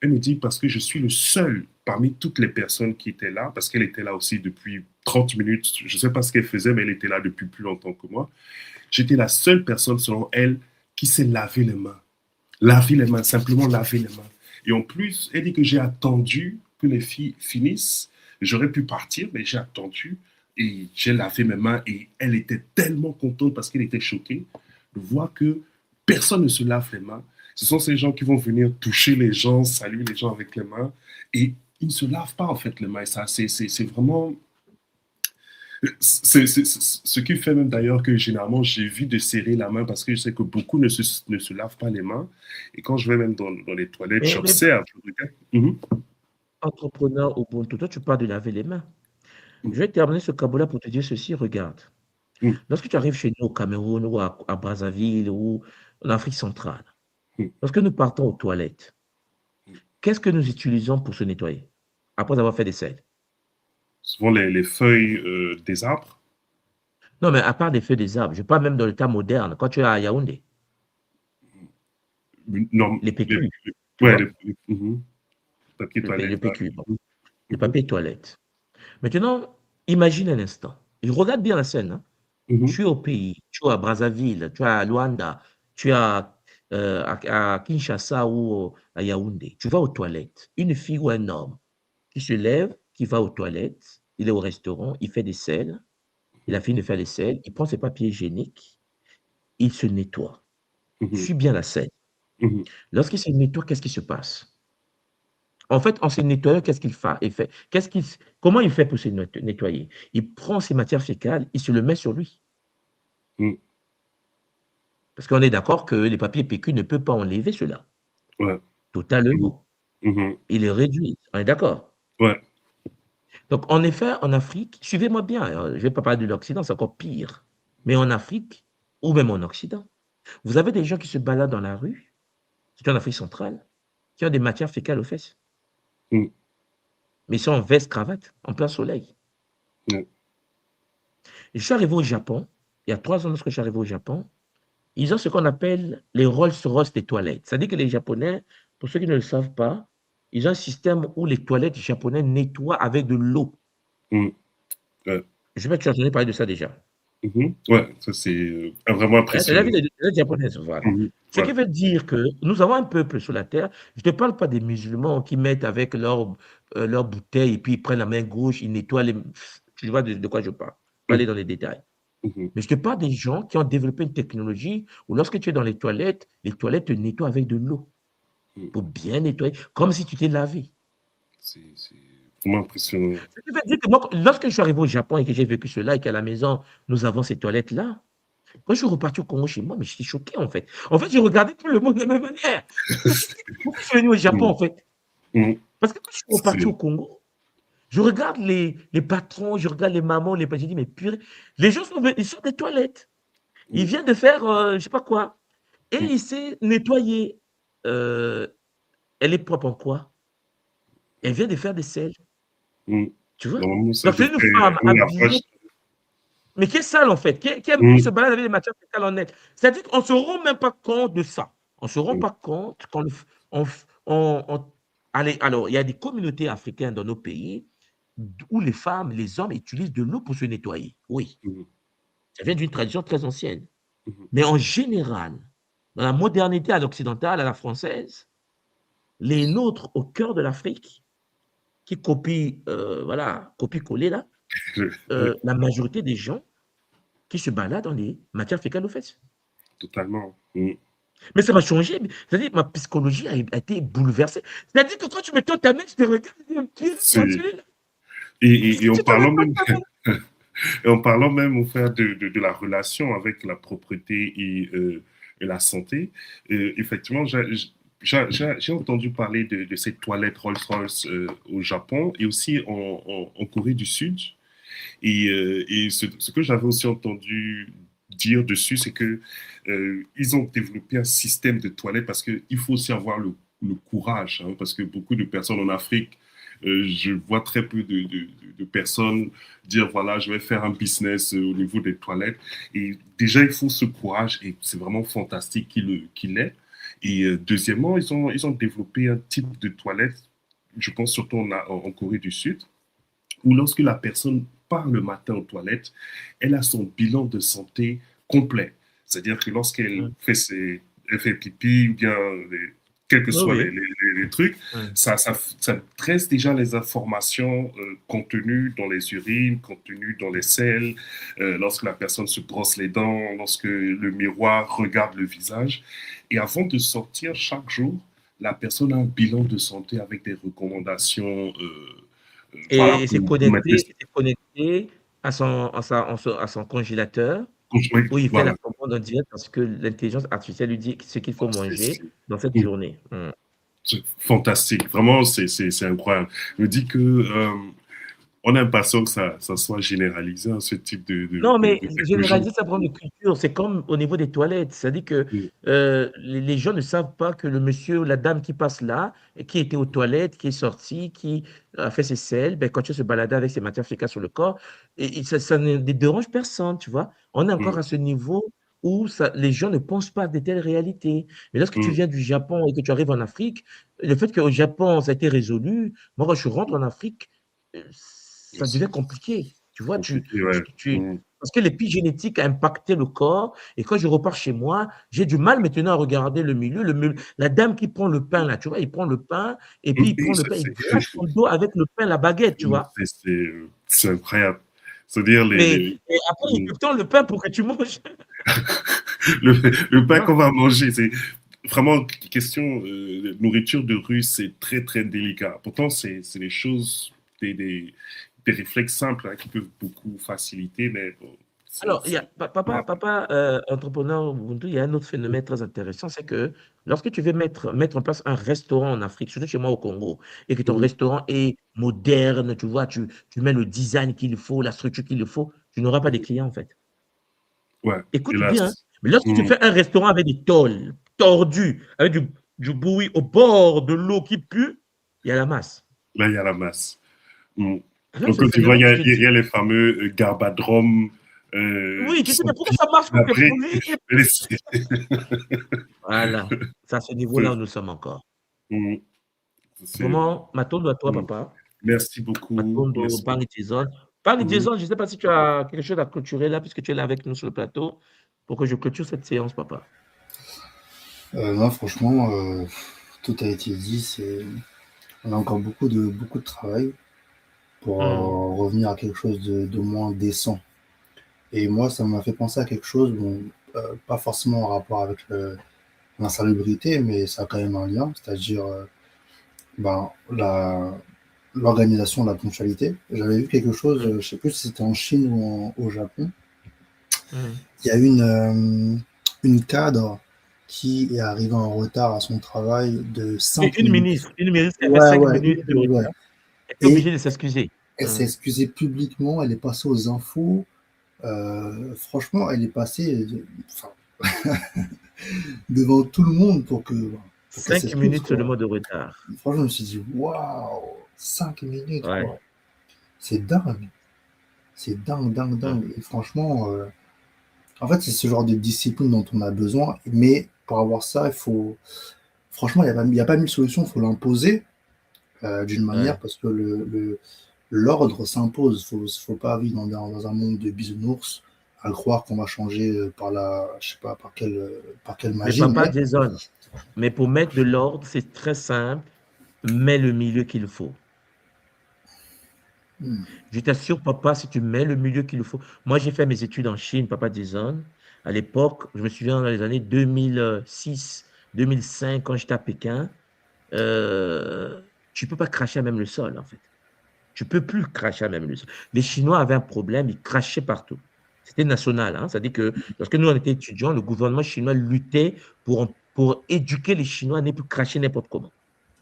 Elle me dit, parce que je suis le seul parmi toutes les personnes qui étaient là, parce qu'elle était là aussi depuis 30 minutes. Je ne sais pas ce qu'elle faisait, mais elle était là depuis plus longtemps que moi. J'étais la seule personne, selon elle, qui s'est lavé les mains. Laver les mains, simplement laver les mains. Et en plus, elle dit que j'ai attendu que les filles finissent. J'aurais pu partir, mais j'ai attendu et j'ai lavé mes mains. Et elle était tellement contente parce qu'elle était choquée de voir que personne ne se lave les mains. Ce sont ces gens qui vont venir toucher les gens, saluer les gens avec les mains. Et ils ne se lavent pas en fait les mains. Et ça, c'est vraiment c'est ce qui fait même d'ailleurs que généralement j'évite de serrer la main parce que je sais que beaucoup ne se lavent pas les mains. Et quand je vais même dans les toilettes, Mais j'observe, je regarde. Mhm, entrepreneur Ubuntu, toi, tu parles de laver les mains. mhm, Je vais terminer ce cabot-là pour te dire ceci, regarde. mhm, Lorsque tu arrives chez nous au Cameroun ou à Brazzaville ou en Afrique centrale, mhm. lorsque nous partons aux toilettes, qu'est-ce que nous utilisons pour se nettoyer après avoir fait des selles? Souvent les feuilles des arbres. Non, mais à part des feuilles des arbres, je parle même dans le temps moderne, quand tu es à Yaoundé, Non, les PQ, tu ouais, vois, mhm, papier le toilette. Ouais. PQ, bon, le Mhm, papier toilette. Maintenant, imagine un instant. Je regarde bien la scène, hein. mhm, Tu es au pays, tu es à Brazzaville, tu es à Luanda, tu es à Kinshasa ou à Yaoundé. Tu vas aux toilettes. Une fille ou un homme qui se lève, qui va aux toilettes, il est au restaurant, il fait des selles, il a fini de faire les selles, il prend ses papiers hygiéniques, il se nettoie. mhm, Suis bien la scène. mhm, Lorsqu'il se nettoie, qu'est-ce qui se passe? En fait, en se nettoyant, qu'est-ce qu'il fait? Comment il fait pour se nettoyer? Il prend ses matières fécales, il se le met sur lui. mhm. Parce qu'on est d'accord que les papiers PQ ne peuvent pas enlever cela, Ouais. Mhm, totalement. mhm. Ils les réduisent. On est d'accord? Ouais. Donc, en effet, en Afrique, suivez-moi bien, je ne vais pas parler de l'Occident, c'est encore pire. Mais en Afrique, ou même en Occident, vous avez des gens qui se baladent dans la rue, surtout en Afrique centrale, qui ont des matières fécales aux fesses. Mhm, Mais ils sont en veste, cravate, en plein soleil. ouais. Je suis arrivé au Japon, il y a 3 ans lorsque je suis arrivé au Japon, ils ont ce qu'on appelle les Rolls-Royce des toilettes. C'est-à-dire que les Japonais, pour ceux qui ne le savent pas, ils ont un système où les toilettes japonais nettoient avec de l'eau. Mhm, ouais. Je sais pas si tu as entendu parler de ça déjà. Mhm. Ouais, ça c'est vraiment Hein, c'est la vie impressionnant. des toilettes japonaises, voilà. Mhm, Ce qui ouais. veut dire que nous avons un peuple sur la terre. Je ne te parle pas des musulmans qui mettent avec leur bouteille et puis ils prennent la main gauche, ils nettoient les. Tu vois de quoi je parle. Je vais Mhm, aller dans les détails. mhm, Mais je te parle des gens qui ont développé une technologie où lorsque tu es dans les toilettes te nettoient avec de l'eau mhm. pour bien nettoyer, comme si tu t'es lavé. C'est vraiment impressionnant. Ce qui veut dire que moi, lorsque je suis arrivé au Japon et que j'ai vécu cela et qu'à la maison, nous avons ces toilettes-là, quand je suis reparti au Congo chez moi, mais j'étais choqué, en fait. En fait, je regardais tout le monde de la même manière. Pourquoi je suis venu au Japon, Mm. en fait? Mm. Parce que quand je suis reparti au C'est- Congo, je regarde les patrons, je regarde les mamans, les j'ai dit: «Mais purée, les gens ils sortent des toilettes. Ils Mm. viennent de faire, je sais pas quoi et Mm. il s'est nettoyé». Heu, Elle est propre en quoi? Elle vient de faire des selles, Mm. tu vois? Normalement, c'est Donc c'est de une faire femme un habillée, lavage. mais qui est sale, en fait, qui se Mm. balade avec des matières fécales en elle. C'est-à-dire qu'on se rend même pas compte de ça. On se rend Mm. pas compte qu'on le f on allez, alors il y a des communautés africaines dans nos pays où les femmes, les hommes utilisent de l'eau pour se nettoyer. Oui, Mm. ça vient d'une tradition très ancienne. Mm. Mais en général, dans la modernité à l'occidentale, à la française, les nôtres au cœur de l'Afrique, qui copient, voilà, copier-coller là, Oui, la majorité des gens qui se baladent dans les matières fécales aux fesses. totalement. Mm. Mais ça m'a changé, c'est-à-dire ma psychologie a été bouleversée. C'est-à-dire que quand tu me tournes ta main, je te regarde, je dis: «Purée, comment tu C'est- es là? et en Tu te rends parlant compte même, ta main?» et en parlant même, au fait, de la relation avec la propreté et la santé, effectivement, j'ai entendu parler de cette toilette Rolls-Royce au Japon et aussi en Corée du Sud. Et ce que j'avais aussi entendu dire dessus, c'est que ils ont développé un système de toilettes parce qu'il faut aussi avoir le courage, hein, parce que beaucoup de personnes en Afrique, je vois très peu de personnes dire voilà, je vais faire un business au niveau des toilettes. Et déjà, il faut ce courage et c'est vraiment fantastique qu'il ait. Et deuxièmement, ils ont développé un type de toilette, je pense surtout en Corée du Sud, où lorsque la personne part le matin aux toilettes, elle a son bilan de santé complet. C'est-à-dire que lorsqu'elle Mmh. fait elle fait pipi ou bien quels que Oui, soient oui. les trucs, Mmh. ça dresse déjà les informations contenues dans les urines, contenues dans les selles, lorsque la personne se brosse les dents, lorsque le miroir regarde le visage. Et avant de sortir chaque jour, la personne a un bilan de santé avec des recommandations voilà, Et pour mettre les... c'est connecté à son congélateur Oui, où il fait la voilà. commande en direct parce que l'intelligence artificielle lui dit ce qu'il faut manger dans cette Mm, journée. Mmh. c'est fantastique. Vraiment, c'est incroyable. Je me dis que on a l'impression que ça soit généralisé, hein, ce type Non, mais de technologie. généraliser, ça prend de culture. C'est comme au niveau des toilettes. C'est-à-dire que Mm, les gens ne savent pas que le monsieur ou la dame qui passe là, et qui était aux toilettes, qui est sorti, qui a fait ses selles, ben, quand tu se balader avec ses matières fécales sur le corps, et ça ne dérange personne, tu vois. On est encore mm, à ce niveau où les gens ne pensent pas à de telles réalités. Mais lorsque tu mm, viens du Japon et que tu arrives en Afrique, le fait qu'au Japon, ça a été résolu, moi, quand je rentre en Afrique, ça devient compliqué. Tu vois, compliqué, ouais. Mm, parce que l'épigénétique a impacté le corps et quand je repars chez moi, j'ai du mal maintenant à regarder le milieu. La dame qui prend le pain là, tu vois, il prend le pain et puis il et prend le pain, il gratte son dos avec le pain, la baguette, tu vois? c'est incroyable. C'est-à-dire Mais et après il mm, te tend le pain pour que tu manges. le, le Tu pain vois? qu'on va manger, c'est vraiment question nourriture de rue, c'est très très délicat. Pourtant, c'est des choses, des réflexes simples hein, qui peuvent beaucoup faciliter, mais bon, Alors, il y a voilà. papa, entrepreneur Ubuntu, il y a un autre phénomène très intéressant, c'est que lorsque tu veux mettre en place un restaurant en Afrique, surtout chez moi au Congo, et que ton Mm, restaurant est moderne, tu vois, tu mets le design qu'il faut, la structure qu'il faut, tu n'auras pas de mm, clients, en fait. ouais, Écoute bien, hein, hélas. mais lorsque tu Mm, fais un restaurant avec des tôles tordues, avec du bruit au bord de l'eau qui pue, il y a la masse. là, il y a la masse. Mm. Alors, Donc, c'est le tu vois, phénomène que je il y dis. a les fameux garbadromes Oui, qui tu sais, sont mais pourquoi bien ça marche pour tes labrés. produits? Voilà, c'est à ce niveau-là où nous sommes encore. Mm, c'est- Vraiment, matondo à toi, mm. papa. Merci beaucoup. Matondo, Merci beaucoup. Barry Jason. Barry Mm. Jason, je ne sais pas si tu as quelque chose à clôturer là, puisque tu es là avec nous sur le plateau, pour que je clôture cette séance, papa. Non, franchement, tout a été dit. On a encore beaucoup de travail pour Mmh. revenir à quelque chose de moins décent. Et moi, ça m'a fait penser à quelque chose, bon, pas forcément en rapport avec l'insalubrité, mais ça a quand même un lien, c'est-à-dire ben, l'organisation de la ponctualité. J'avais vu quelque chose, Mmh. je sais plus si c'était en Chine ou au Japon, Il y a une cadre qui est arrivée en retard à son travail de 5 minutes. Une ministre qui avait Ouais, 5 ouais, minutes de ouais. retard, elle était Et obligée de s'excuser. elle s'est excusée publiquement, elle est passée aux infos. Franchement, elle est passée devant tout le monde pour qu'elle 5 s'excuse, minutes quoi. seulement de retard. Franchement, je me suis dit, waouh, 5 minutes, Ouais. quoi. C'est dingue. C'est dingue, dingue, dingue. Et franchement, en fait, c'est ce genre de discipline dont on a besoin. Mais pour avoir ça, il faut. Franchement, il n'y a pas mille solutions, il faut l'imposer d'une manière Ouais. parce que l'ordre s'impose. Faut pas vivre dans un monde de bisounours à croire qu'on va changer je sais pas, par quelle Mais magie. papa Mais Jason, mais pour mettre de l'ordre, c'est très simple. Mets le milieu qu'il faut. Je t'assure, papa, si tu mets le milieu qu'il faut. Moi, j'ai fait mes études en Chine, papa Jason. À l'époque, je me souviens dans les années 2006, 2005, quand j'étais à Pékin, tu peux pas cracher à même le sol, en fait. Tu peux plus cracher à même le sol. Les Chinois avaient un problème, ils crachaient partout. C'était national, hein. C'est-à-dire que lorsque nous, on était étudiants, le gouvernement chinois luttait pour éduquer les Chinois à ne plus cracher n'importe comment.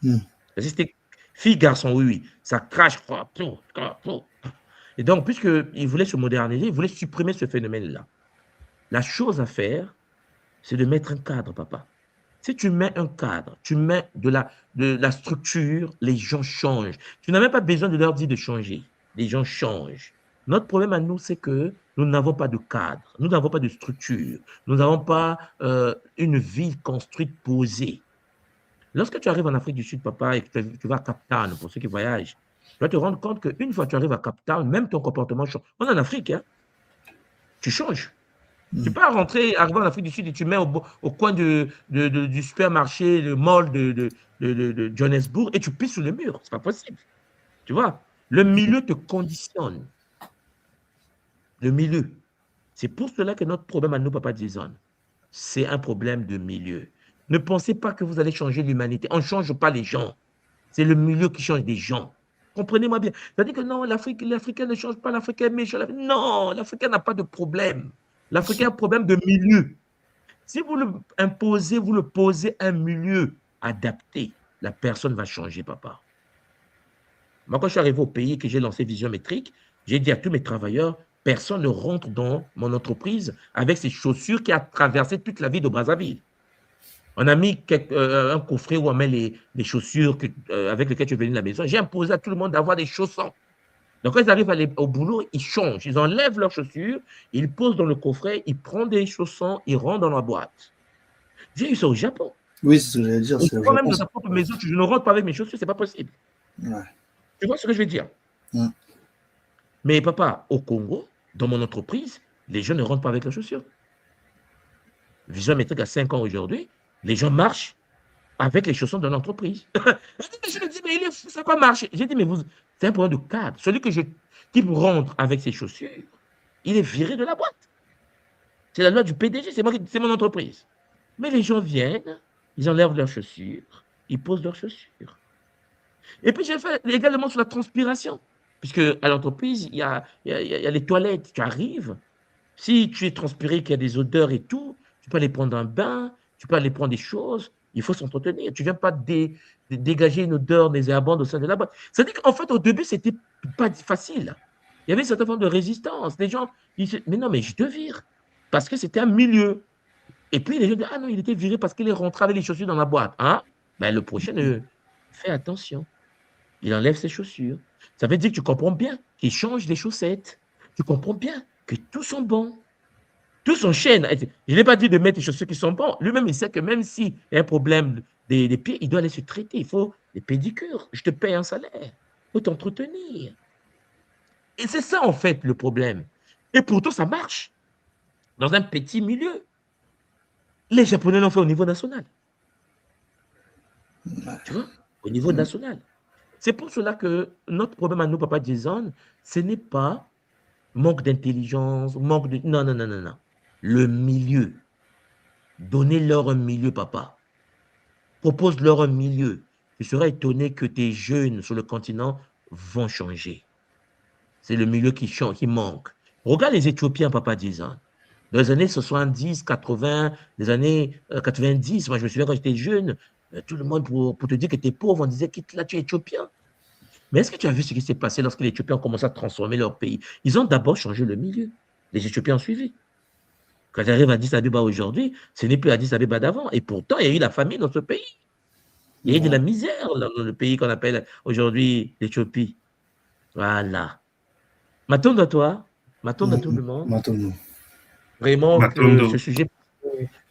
Mm. Parce que c'était fille, garçon, oui, oui. Ça crache. Et donc, puisqu'ils voulaient se moderniser, ils voulaient supprimer ce phénomène-là. La chose à faire, c'est de mettre un cadre, papa. Si tu mets un cadre, tu mets de la structure, les gens changent. Tu n'as même pas besoin de leur dire de changer. Les gens changent. Notre problème à nous, c'est que nous n'avons pas de cadre, nous n'avons pas de structure, nous n'avons pas une ville construite, posée. Lorsque tu arrives en Afrique du Sud, papa, et que tu vas à Cape Town, pour ceux qui voyagent, tu vas te rendre compte qu'une fois que tu arrives à Cape Town, même ton comportement change. On est en Afrique, hein? Tu changes. Tu peux arriver en Afrique du Sud et tu mets au coin du supermarché, le mall de Johannesburg et tu pisses sur le mur. C'est pas possible. Tu vois? Le milieu te conditionne. Le milieu. C'est pour cela que notre problème à nous, papa Jason, c'est un problème de milieu. Ne pensez pas que vous allez changer l'humanité. On ne change pas les gens. C'est le milieu qui change des gens. Comprenez-moi bien. C'est-à-dire que non, l'Africain ne change pas, l'Africain est méchant. Non, l'Africain n'a pas de problème. L'Africain a un problème de milieu. Si vous le imposez, vous le posez un milieu adapté, la personne va changer, papa. Moi, quand je suis arrivé au pays et que j'ai lancé Vision Métrique, j'ai dit à tous mes travailleurs, personne ne rentre dans mon entreprise avec ses chaussures qui a traversé toute la ville de Brazzaville. On a mis un coffret où on met les chaussures avec lesquelles tu es venu à la maison. J'ai imposé à tout le monde d'avoir des chaussons. Donc, quand ils arrivent au boulot, ils changent. Ils enlèvent leurs chaussures, ils posent dans le coffret, ils prennent des chaussons, ils rentrent dans la boîte. J'ai eu ça au Japon. Oui, c'est ce que j'allais dire. Et C'est au toi-même, Japon. dans ta propre maison, je ne rentre pas avec mes chaussures, c'est pas possible. Ouais. Tu vois ce que je veux dire? Mm. Mais papa, au Congo, dans mon entreprise, les gens ne rentrent pas avec leurs chaussures. Vision Métrique à 5 ans aujourd'hui, les gens marchent avec les chaussons de l'entreprise. Je me dis, mais il est fou, ça va marcher. J'ai dit, mais c'est un problème de cadre. Celui qui rentre avec ses chaussures, il est viré de la boîte. C'est la loi du PDG, c'est mon entreprise. Mais les gens viennent, ils enlèvent leurs chaussures, ils posent leurs chaussures. Et puis, j'ai fait également sur la transpiration. Puisque à l'entreprise, il y a les toilettes. Tu arrives, si tu es transpiré, qu'il y a des odeurs et tout, tu peux aller prendre un bain, tu peux aller prendre des choses. Il faut s'entretenir. Tu ne viens pas dégager une odeur nauséabonde au sein de la boîte. C'est-à-dire qu'en fait, au début, ce n'était pas facile. Il y avait une certaine forme de résistance. Les gens disaient, mais non, mais je te vire. Parce que c'était un milieu. Et puis, les gens disent, ah non, il était viré parce qu'il est rentré avec les chaussures dans la boîte. Hein? Ben, le prochain, fais attention. Il enlève ses chaussures. Ça veut dire que tu comprends bien qu'il change les chaussettes. Tu comprends bien que tous sont bons. Tous s'enchaînent. Je n'ai pas dit de mettre les chaussures qui sont bonnes. Lui-même, il sait que même s'il y a un problème des pieds, il doit aller se traiter. Il faut des pédicures. Je te paye un salaire. Il faut t'entretenir. Et c'est ça, en fait, le problème. Et pourtant, ça marche. Dans un petit milieu. Les Japonais l'ont fait au niveau national. Tu vois? Au niveau national. C'est pour cela que notre problème à nous, papa Jason, ce n'est pas manque d'intelligence, manque de... Non, non, non, non, non. Le milieu. Donnez-leur un milieu, papa. Propose-leur un milieu. Je serais étonné que tes jeunes sur le continent vont changer. C'est le milieu qui change, qui manque. Regarde les Éthiopiens, papa Jason. Dans les années 70, 80, les années 90, moi je me souviens quand j'étais jeune, tout le monde, pour te dire que tu es pauvre, on disait que là tu es éthiopien. Mais est-ce que tu as vu ce qui s'est passé lorsque les Éthiopiens ont commencé à transformer leur pays? Ils ont d'abord changé le milieu. Les Éthiopiens ont suivi. Quand j'arrive à Addis Abeba aujourd'hui, ce n'est plus Addis Abeba d'avant. Et pourtant, il y a eu la famine dans ce pays. Il y a eu de la misère dans le pays qu'on appelle aujourd'hui l'Éthiopie. Voilà. M'attends à toi, m'attends à tout le monde. Maintenant. Vraiment que Matondo. ce sujet peut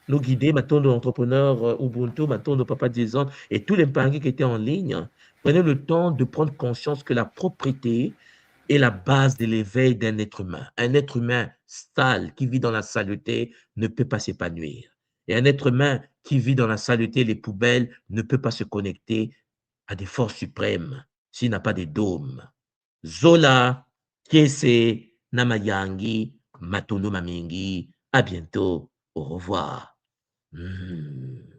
nous guider, Matondo entrepreneur Ubuntu, Matondo Papa Dizon et tous les paris qui étaient en ligne. Prenez le temps de prendre conscience que la propriété est la base de l'éveil d'un être humain. Un être humain sale qui vit dans la saleté ne peut pas s'épanouir. Et un être humain qui vit dans la saleté, les poubelles, ne peut pas se connecter à des forces suprêmes s'il n'a pas de dôme. Zola, Kiese, Namayangi, Matondo Mamingi. À bientôt. Au revoir. Mm.